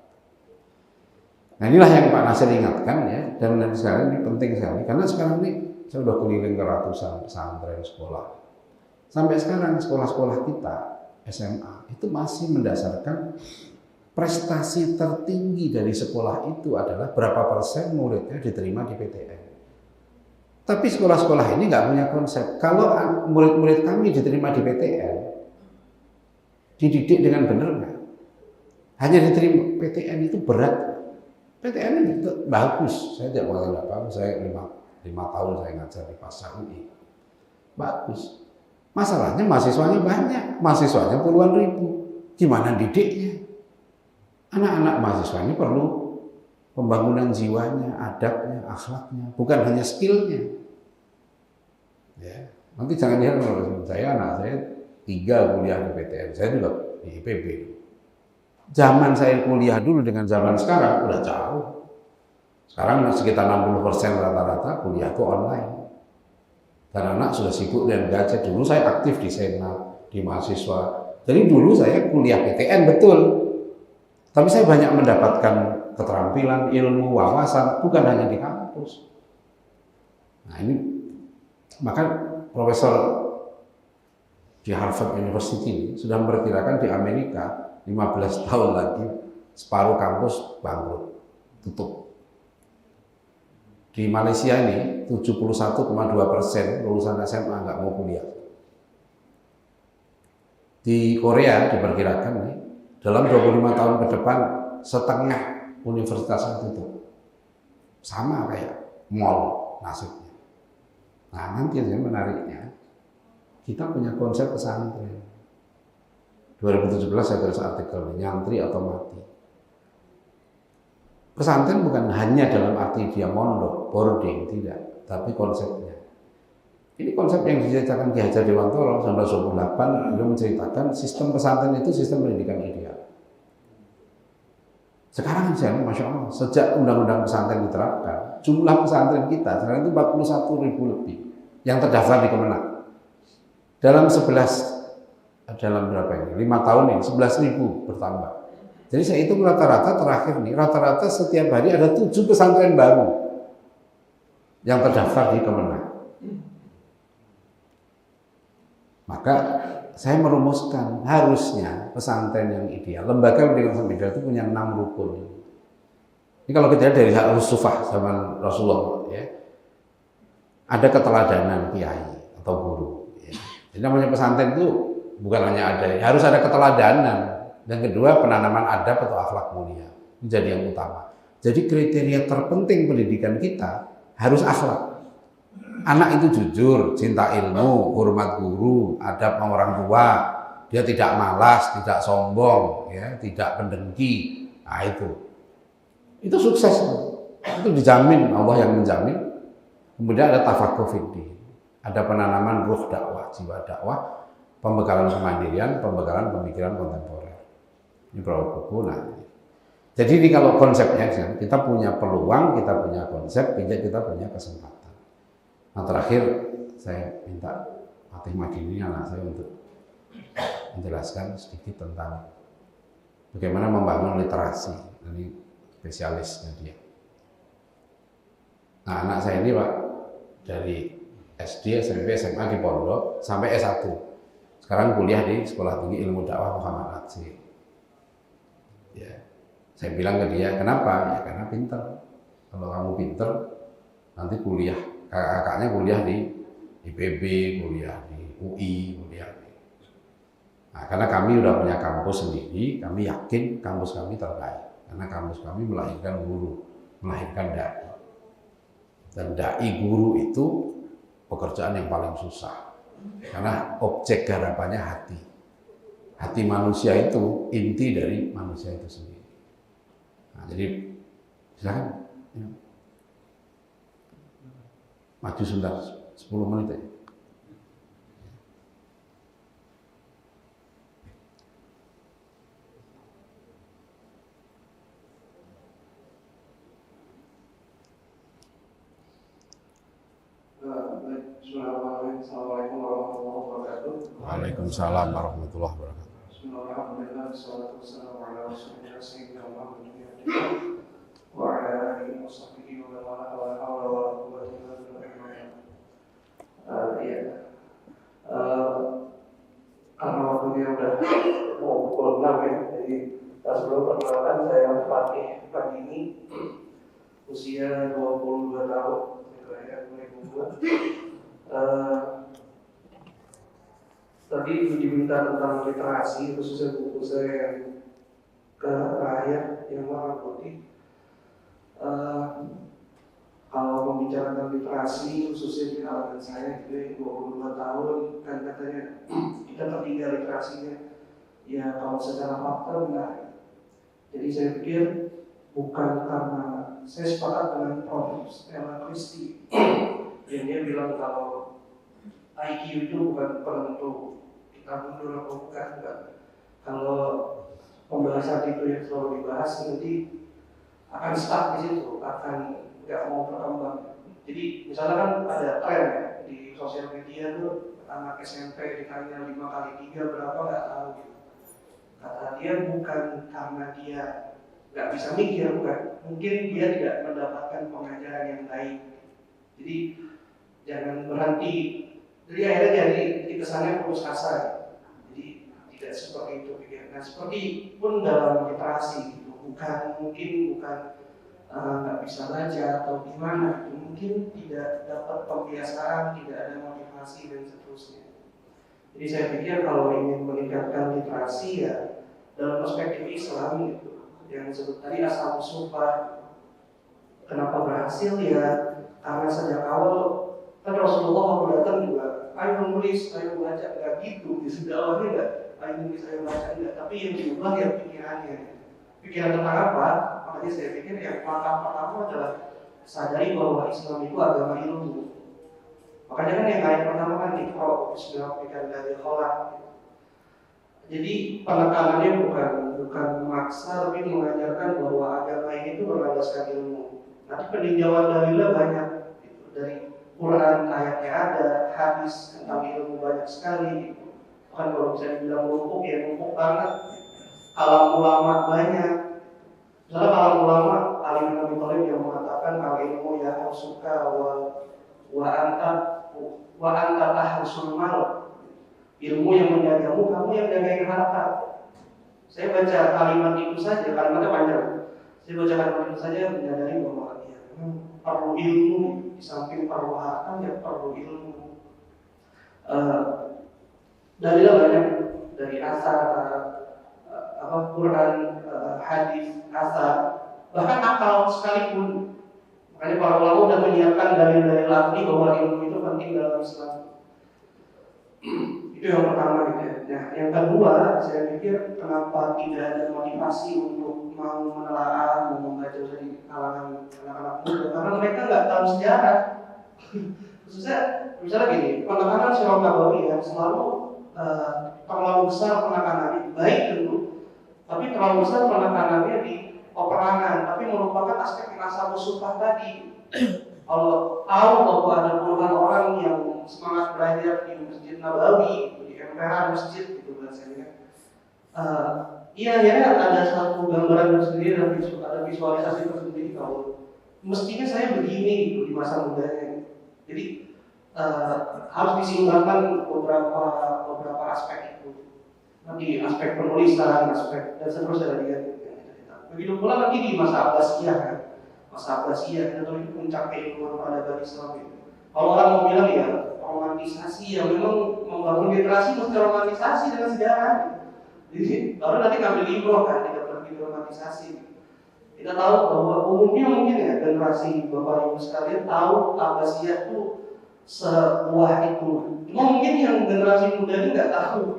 Nah, inilah yang Pak Nasir ingatkan ya, dan sekarang ini penting sekali karena sekarang ini saya sudah keliling ke ratusan pesantren sekolah. Sampai sekarang sekolah-sekolah kita SMA itu masih mendasarkan prestasi tertinggi dari sekolah itu adalah berapa persen muridnya diterima di PTN. Tapi sekolah-sekolah ini nggak punya konsep. Kalau murid-murid kami diterima di PTN, dididik dengan benar nggak? Hanya diterima PTN itu berat. PTN itu bagus, saya tidak mengatakan apa-apa, saya 5 tahun saya ngajar di Pasar UI. Bagus. Masalahnya mahasiswanya banyak, mahasiswanya puluhan ribu. Gimana didiknya? Anak-anak mahasiswa ini perlu pembangunan jiwanya, adabnya, akhlaknya, bukan hanya skillnya. Ya. Nanti jangan lihat kalau anak saya 3 kuliah di PTN, saya juga di IPB. Zaman saya kuliah dulu dengan zaman sekarang udah jauh. Sekarang sekitar 60% rata-rata kuliah itu online. Dan anak sudah sibuk dengan gadget. Dulu saya aktif di senat, di mahasiswa. Jadi dulu saya kuliah PTN betul. Tapi saya banyak mendapatkan keterampilan, ilmu, wawasan, bukan hanya di kampus. Nah ini, maka Profesor di Harvard University sudah memperkirakan di Amerika 15 tahun lagi separuh kampus bangkrut, tutup. Di Malaysia ini 71,2% lulusan SMA nggak mau kuliah. Di Korea diperkirakan nih, dalam 25 tahun ke depan setengah universitas tutup. Sama kayak mall nasibnya. Nah nanti yang menariknya, kita punya konsep pesantren. 2017 saya tulis artikel, nyantri atau mati. Pesantren bukan hanya dalam arti dia mondok, boarding, tidak. Tapi konsepnya. Ini konsep yang diceritakan Ki Hajar Dewantoro 1928, beliau menceritakan sistem pesantren itu sistem pendidikan ideal. Sekarang misalnya, Masya Allah, sejak undang-undang pesantren diterapkan, jumlah pesantren kita sekarang itu 41.000 lebih yang terdaftar di Kemenak. Dalam berapa ini? 5 tahun ini, 11.000 bertambah. Jadi saya hitung rata-rata terakhir nih, rata-rata setiap hari ada 7 pesantren baru yang terdaftar di Kemenak. Maka saya merumuskan harusnya pesantren yang ideal, lembaga pendidikan ideal itu punya 6 rukun. Ini kalau kita lihat dari Al-Sufah zaman Rasulullah, ya, ada keteladanan kiai atau guru. Ya. Jadi namanya pesantren itu bukan hanya ada, harus ada keteladanan. Dan kedua penanaman adab atau akhlak mulia menjadi yang utama. Jadi kriteria terpenting pendidikan kita harus akhlak. Anak itu jujur, cinta ilmu, hormat guru, adab sama orang tua, dia tidak malas, tidak sombong, ya, tidak pendengki. Nah itu sukses, itu dijamin, Allah yang menjamin. Kemudian ada tafaqquh fiddin, ada penanaman ruh dakwah, jiwa dakwah, pembekalan kemandirian, pembekalan pemikiran kontemporer. Ini beberapa buku. Nah, jadi ini kalau konsepnya kita punya peluang, kita punya konsep, kita punya kesempatan. Nah terakhir saya minta Fatih Madini anak saya untuk menjelaskan sedikit tentang bagaimana membangun literasi. Ini spesialisnya dia. Nah anak saya ini Pak dari SD, SMP, SMA di Pondok sampai S1. Sekarang kuliah di Sekolah Tinggi Ilmu Dakwah Muhammad Atsy. Ya, saya bilang ke dia, kenapa? Ya karena pintar. Kalau kamu pintar, nanti kuliah. Kakak-kakaknya kuliah di IPB, kuliah di UI, kuliah di... Nah, karena kami udah punya kampus sendiri, kami yakin kampus kami terbaik. Karena kampus kami melahirkan guru, melahirkan dai. Dan dai guru itu pekerjaan yang paling susah. Karena objek garapannya hati. Hati manusia itu inti dari manusia itu sendiri. Nah, jadi silakan. Ya. Maju sebentar, 10 menit aja. Assalamualaikum warahmatullahi wabarakatuh. Waalaikumsalam warahmatullahi wabarakatuh. Bismillahirrahmanirrahim. Wassalatu wassalamu ala rasulillah sayyidina Muhammad wa ala alihi wa sahbihi wa man wala wa hawla wa la quwwata illa billah. Karena waktunya udah mau pukul 6 ya, jadi sebelum perkenalkan saya Fatih Madini, usia 22 tahun, kelahiran 2002. Tadi diminta tentang literasi, khususnya buku saya yang terakhir yang warna putih. Kalau membicarakan literasi, khususnya di kalangan saya, itu 22 tahun, kan katanya kita tertinggal literasinya. Ya kalau secara fakta benar. Jadi saya pikir bukan karena saya sepakat dengan Prof. Stella Christie yang dia bilang kalau IQ itu bukan penentu kita mundur atau bukan, enggak. Kalau pembahasan itu yang selalu dibahas nanti akan stuck di situ, akan nggak mau berkembang. Jadi misalnya kan ada tren ya di sosial media tuh anak SMP ditanya 5 kali 3 berapa nggak tahu gitu. Kata dia bukan karena dia nggak bisa mikir, bukan, mungkin dia tidak mendapatkan pengajaran yang baik. Jadi jangan berhenti. Jadi akhirnya jadi kesannya putus asa. Jadi tidak seperti itu pikir. Nah seperti pun dalam literasi gitu, bukan nggak bisa baca atau gimana, itu mungkin tidak dapat pembiasaan, tidak ada motivasi dan seterusnya. Jadi saya pikir kalau ingin meningkatkan literasi ya dalam perspektif Islam gitu, yang disebut tadi asal usulnya kenapa berhasil ya karena sejak awal kan Rasulullah waktu datang juga ayo nulis, ayo baca, nggak gitu. Di sejak awalnya nggak ayo nulis, ayo baca, nggak. Tapi yang diubah ya pikirannya. Pikiran tentang apa? Makanya saya pikir yang langkah pertama adalah sadari bahwa Islam itu agama ilmu. Makanya kan yang ayat pertama kan Iqra bismi rabbikal ladzi khalaq. Jadi penekanannya bukan memaksa, tapi mengajarkan bahwa agama ini itu berlandaskan ilmu. Nanti peninjauan dalilnya banyak gitu. Dari Quran ayatnya ada, hadis tentang ilmu banyak sekali gitu. Kan kalau bisa dibilang numpuk ya numpuk banget. Kalam ulama banyak. Misalnya kalam ulama Ali bin Abi Thalib yang mengatakan al ilmu ya suka wa anta tahrusul mal. Ilmu yang menjagamu, kamu yang jagain harta. Saya baca kalimat itu saja, kalimatnya panjang. Saya baca kalimat itu saja menyadari bahwa ya perlu ilmu, di samping perlu harta ya perlu ilmu. Dalilnya banyak dari asar, Quran, hadis, asar, bahkan akal sekalipun. Makanya para ulama sudah menyiapkan dalil-dalil akli bahwa ilmu itu penting dalam Islam. Itu yang pertama gitu ya. Nah, yang kedua, saya pikir kenapa tidak ada motivasi untuk mau menelaah, mau membaca dari kalangan anak-anak muda, karena mereka nggak tahu sejarah. Khususnya, misalnya gini, penekanan Sirah Nabawi ya selalu terlalu besar penekanannya, baik tentu, tapi terlalu besar penekanannya di peperangan, tapi merupakan aspek nasabah sumpah tadi. Kalau tahu bahwa ada puluhan orang yang semangat belajar di Masjid Nabawi, di emperan masjid gitu bahasanya. Iya ya ada satu gambaran tersendiri dan ada visualisasi tersendiri kalau mestinya saya begini gitu di masa mudanya. Jadi harus diseimbangkan beberapa aspek itu. Nanti aspek penulisan, aspek dan seterusnya tadi kan. Begitu pula nanti di masa Abbasiyah kan. Masa Abbasiyah tentu itu puncak keilmuan peradaban Islam itu. Kalau orang mau bilang ya romantisasi ya memang membangun literasi mesti romantisasi dengan sejarah. Jadi baru nanti ngambil libro kan tidak pergi romantisasi. Kita tahu bahwa umumnya mungkin ya generasi bapak ibu sekalian tahu Abbasiyah itu sebuah itu. Cuma mungkin yang generasi muda ini nggak tahu.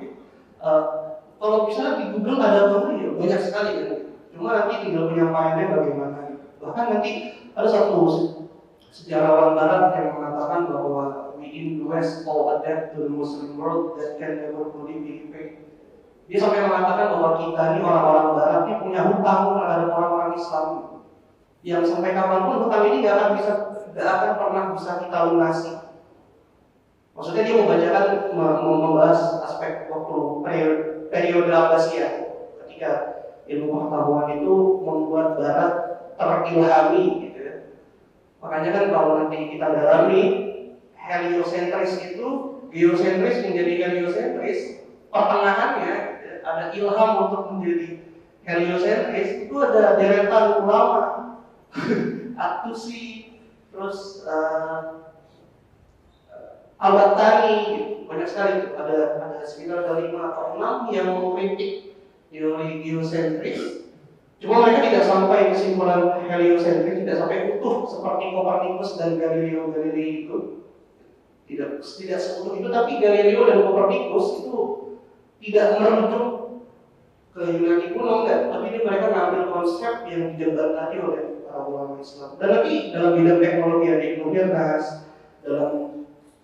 Kalau misalnya di Google ada apa ya banyak sekali kan. Cuma nanti tinggal penyampaiannya bagaimana. Bahkan nanti ada satu sejarawan barat yang mengatakan bahwa we in the West all adapt to the Muslim world that can never fully be repaid. Dia sampai mengatakan bahwa kita ini orang-orang barat ini punya hutang terhadap orang-orang Islam yang sampai kapanpun hutang ini nggak akan pernah bisa kita lunasi. Maksudnya dia membacakan membahas aspek waktu periode Abbasiyah ketika ilmu pengetahuan itu membuat Barat terilhami gitu ya. Makanya kan kalau nanti kita dalami heliosentris itu geosentris menjadi heliosentris, pertengahannya ada ilham untuk menjadi heliosentris itu ada deretan ulama At-Tusi, terus Al-Battani, banyak sekali itu. Ada sekitar 5 atau 6 yang mengkritik teori geosentris. Cuma mereka tidak sampai kesimpulan heliosentris, tidak sampai utuh seperti Copernicus dan Galileo Galilei itu. Tidak seutuh itu, tapi Galileo dan Copernicus itu tidak merujuk ke Yunani kuno, enggak. Tapi mereka ngambil konsep yang dijembatani oleh para ulama Islam. Dan nanti dalam bidang teknologi ada Ibnu Firnas, dalam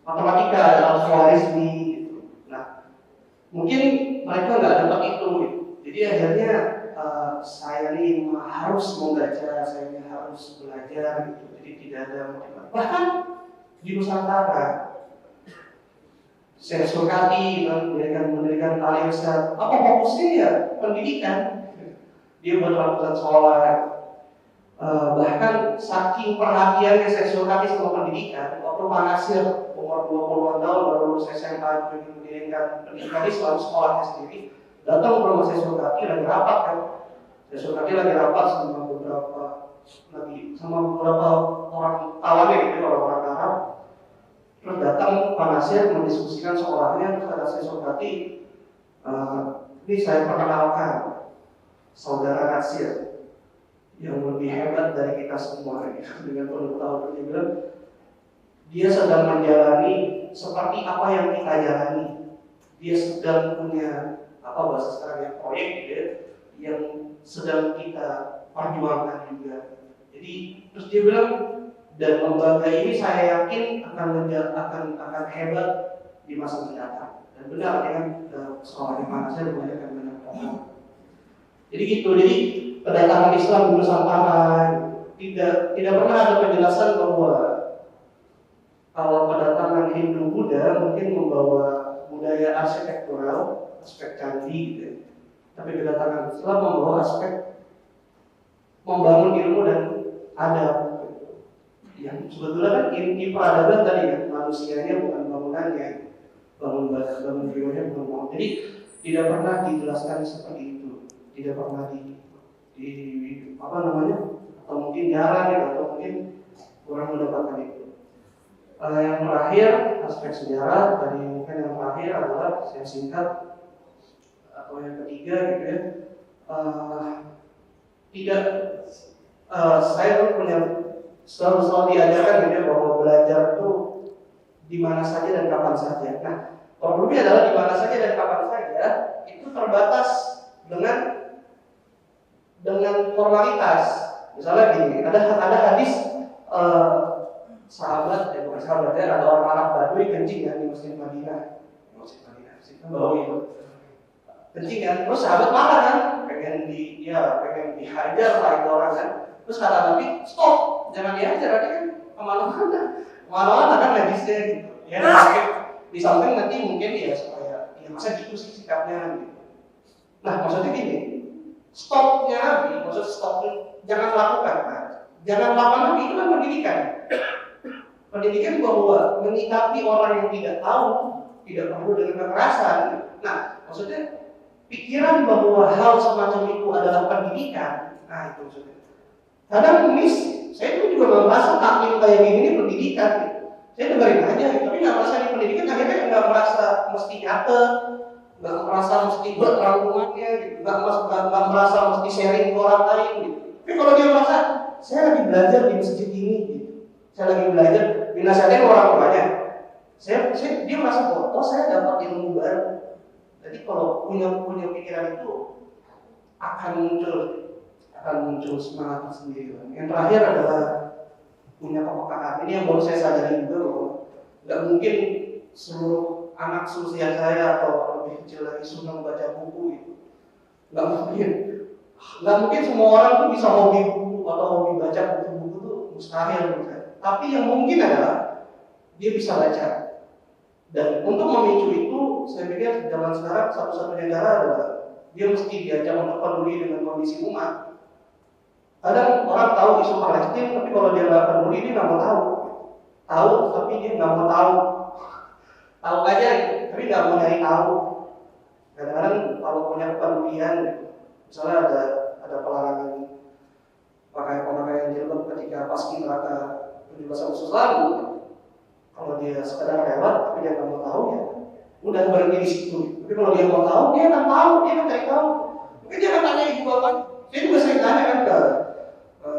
matematika ada Al-Khwarizmi gitu. Nah, mungkin mereka nggak dapat itu gitu. Jadi akhirnya saya ini harus membaca, saya ini harus belajar gitu. Jadi tidak ada motivasi. Bahkan di Nusantara Saya surkati, mendirikan tali besar. Apa fokusnya ya? Pendidikan. Dia buat ratusan sekolah. Bahkan saking perhatiannya saya surkati sama pendidikan, waktu Pak Nasir umur 20-an tahun baru lulus SMA mendirikan pendidikan Islam sekolahnya sendiri, datang ke rumah saya surkati lagi rapat kan. Saya surkati lagi rapat sama beberapa orang kawannya gitu, orang-orang Arab. Terus datang Pak Nasir mendiskusikan sekolahnya, terus ada saya surkati, ini saya perkenalkan saudara Nasir yang lebih hebat dari kita semua ya. Dengan penuh tahu dia bilang dia sedang menjalani seperti apa yang kita jalani. Dia sedang punya bahasa sekarang ya, proyek gitu ya, yang sedang kita perjuangkan juga. Jadi terus dia bilang, dan lembaga ini saya yakin akan hebat di masa mendatang. Dan benar ya, sekolahnya mana saya banyak yang benar. Jadi gitu, jadi kedatangan Islam di Nusantara tidak pernah ada penjelasan bahwa kalau kedatangan Hindu Buddha mungkin membawa budaya arsitektural, aspek candi gitu. Tapi kedatangan Islam membawa aspek membangun ilmu dan adab. Yang sebetulnya kan inti peradaban tadi kan, manusianya bukan bangunannya, bangun jiwanya bukan bangun. Jadi tidak pernah dijelaskan seperti itu, tidak pernah atau mungkin jarang ya, atau mungkin kurang mendapatkan itu. Yang terakhir aspek sejarah tadi, mungkin yang terakhir adalah saya singkat, atau yang ketiga gitu ya, saya punya selalu diajarkan gitu ya, bahwa belajar itu di mana saja dan kapan saja. Nah, problemnya adalah di mana saja dan kapan saja itu terbatas dengan formalitas. Misalnya gini, ada hadis sahabat, bukan sahabat ya, ada orang Arab Badui kencing kan di Masjid Madinah, kencing kan, terus sahabat marah kan, pengen dihajar lah itu orang kan. Terus kata Nabi, stop, jangan dihajar, nanti kan kemana-mana kan hadisnya gitu. Ya, di samping nanti mungkin ya supaya ya masa gitu sih sikapnya gitu. Nah maksudnya gini, stopnya Nabi, maksud stopnya jangan lakukan, jangan lakukan Nabi itu kan pendidikan. Pendidikan bahwa menyikapi orang yang tidak tahu tidak perlu dengan kekerasan. Nah maksudnya pikiran bahwa hal semacam itu adalah pendidikan, nah itu maksudnya. Kadang saya itu juga nggak merasa taklim kayak gini pendidikan gitu. Saya dengerin aja gitu, tapi nggak merasa di pendidikan, akhirnya nggak merasa mesti nyatet, nggak merasa mesti berangkumannya gitu, nggak merasa mesti sharing ke orang lain gitu. Tapi kalau dia merasa saya lagi belajar di masjid ini gitu, saya lagi belajar dinasihatin orang tuanya, dia merasa bahwa saya dapat ilmu baru. Jadi kalau punya pikiran itu akan muncul semangat sendiri. Yang terakhir adalah punya kepekaan. Ini yang baru saya sadari juga bahwa nggak mungkin seluruh anak seusia saya atau lebih kecil lagi senang baca buku gitu. Nggak mungkin semua orang tuh bisa hobi buku atau hobi baca buku-buku tuh mustahil bukan. Tapi yang mungkin adalah dia bisa baca. Dan untuk memicu itu, saya pikir zaman sekarang satu-satunya cara adalah dia mesti diajak untuk peduli dengan kondisi umat. Kadang orang tahu isu Palestina, tapi kalau dia nggak peduli dia nggak mau tahu. Tahu, tapi dia nggak mau tahu. Tahu aja, tapi nggak mau nyari tahu. Kadang-kadang kalau punya kepedulian, misalnya ada pelarangan pemakaian jilbab ketika paski beraka 17 Agustus lalu, kalau dia sekedar lewat, tapi dia nggak mau tahu ya, udah berhenti di situ. Tapi kalau dia mau tahu, dia akan tahu, dia akan cari tahu. Mungkin dia akan tanya ibu bapak. Saya juga sering tanya kan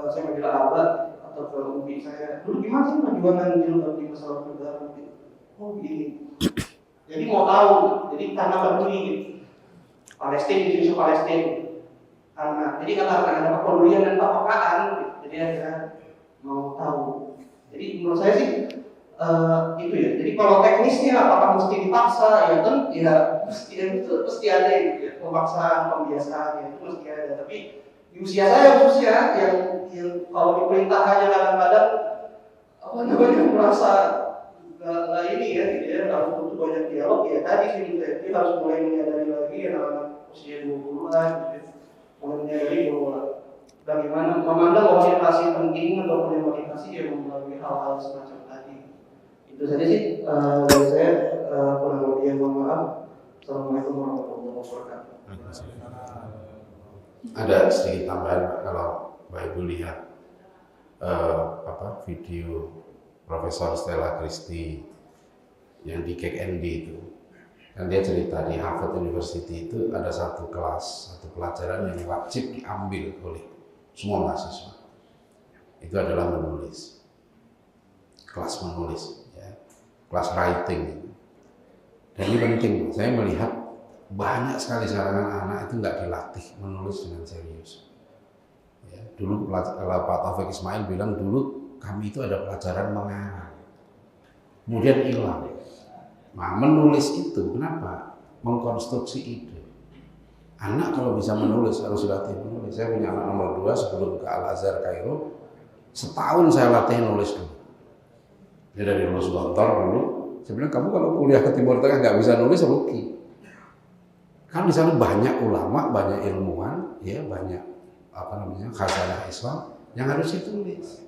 saya manggil abah atau ke umi saya, dulu gimana sih perjuangan jilbab di masa Orde Baru gitu? Oh begini. Jadi mau tahu, jadi karena peduli gitu. Palestina, isu Palestina. Jadi karena ada kepedulian dan kepekaan, gitu. Jadi akhirnya mau tahu. Jadi menurut saya sih itu ya. Jadi kalau teknisnya apakah mesti dipaksa? Ya kan, mesti ada gitu ya. Pemaksaan, pembiasaan ya, itu mesti ada. Tapi di usia saya khususnya yang kalau diperintah aja kadang-kadang merasa nggak ini ya, gitu ya, nggak butuh banyak dialog ya. Tadi sih dia harus mulai menyadari lagi anak-anak usia 20-an, gitu ya. Mulai menyadari bahwa bagaimana memandang orientasi penting atau orientasi ya melalui hal-hal semacam tadi. Itu saja sih dari saya, kurang lebih yang mohon maaf. Assalamualaikum warahmatullahi wabarakatuh. Ada sedikit tambahan Pak, kalau Bapak Ibu lihat video Profesor Stella Christie yang di KND itu, kan dia cerita di Harvard University itu ada satu kelas, satu pelajaran yang wajib diambil oleh semua mahasiswa. Itu adalah menulis, kelas menulis, ya, kelas writing. Dan ini penting, saya melihat banyak sekali sekarang anak itu nggak dilatih menulis dengan serius. Ya, dulu Pak Taufik Ismail bilang dulu kami itu ada pelajaran mengarang, kemudian hilang. Nah, menulis itu kenapa? Mengkonstruksi ide. Anak kalau bisa menulis harus dilatih menulis. Saya punya anak nomor 2 sebelum ke Al-Azhar Kairo, setahun saya latih nulis dulu. Dia dari lulus doktor dulu. Saya bilang, kamu kalau kuliah ke Timur Tengah nggak bisa nulis, rugi. Kan di sana banyak ulama, banyak ilmuwan, ya banyak khazanah Islam yang harus ditulis.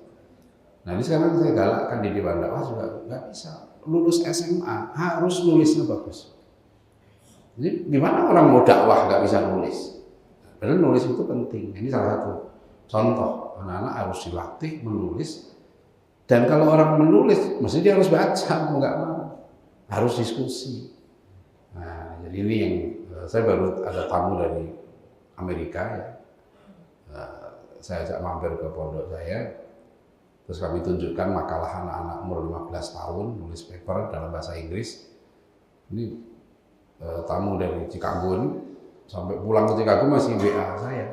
Nah ini sekarang saya galakkan di Dewan Dakwah juga nggak bisa. Lulus SMA harus nulisnya bagus. Jadi gimana orang mau dakwah nggak bisa nulis? Padahal nulis itu penting. Ini salah satu contoh, anak-anak harus dilatih menulis. Dan kalau orang menulis, mesti dia harus baca, mau nggak mau, harus diskusi. Nah, jadi ini yang saya baru ada tamu dari Amerika ya. Saya ajak mampir ke pondok saya. Terus kami tunjukkan makalah anak-anak umur 15 tahun nulis paper dalam bahasa Inggris. Ini tamu dari Cikambun, sampai pulang ke Cikambun masih WA saya.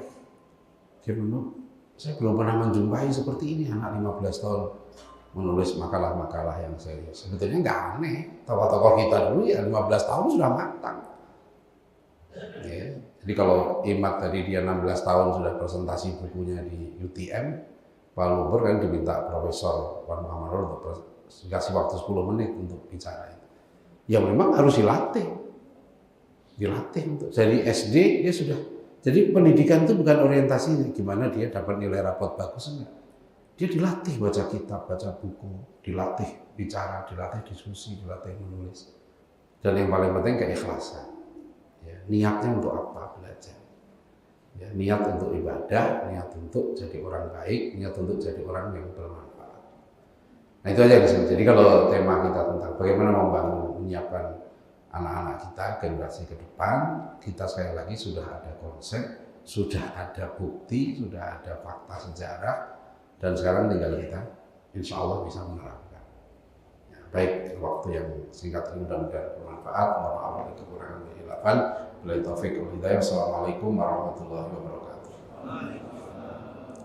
Dia bilang, saya belum pernah menjumpai seperti ini anak 15 tahun menulis makalah-makalah yang serius. Sebetulnya nggak aneh, tokoh-tokoh kita dulu ya 15 tahun sudah matang. Ya. Jadi kalau Imad tadi dia 16 tahun sudah presentasi bukunya di UTM, Pak Luber kan diminta Profesor Wan Muhammad untuk kasih waktu 10 menit untuk bicara itu. Ya memang harus dilatih untuk dari SD dia sudah. Jadi pendidikan itu bukan orientasi gimana dia dapat nilai rapot bagus, enggak. Dia dilatih baca kitab, baca buku, dilatih bicara, dilatih diskusi, dilatih menulis. Dan yang paling penting keikhlasan. Ya, niatnya untuk apa belajar? Ya, niat untuk ibadah, niat untuk jadi orang baik, niat untuk jadi orang yang bermanfaat. Nah itu aja disini. Jadi kalau tema kita tentang bagaimana membangun, menyiapkan anak-anak kita, generasi ke depan, kita sekali lagi sudah ada konsep, sudah ada bukti, sudah ada fakta sejarah, dan sekarang tinggal kita, insya Allah bisa menerapkan. Ya, baik, waktu yang singkat ini mudah-mudahan bermanfaat. Mohon maaf ada kekurangan dan khilafan. Wabillahi taufiq wal hidayah. Wassalamualaikum warahmatullahi wabarakatuh.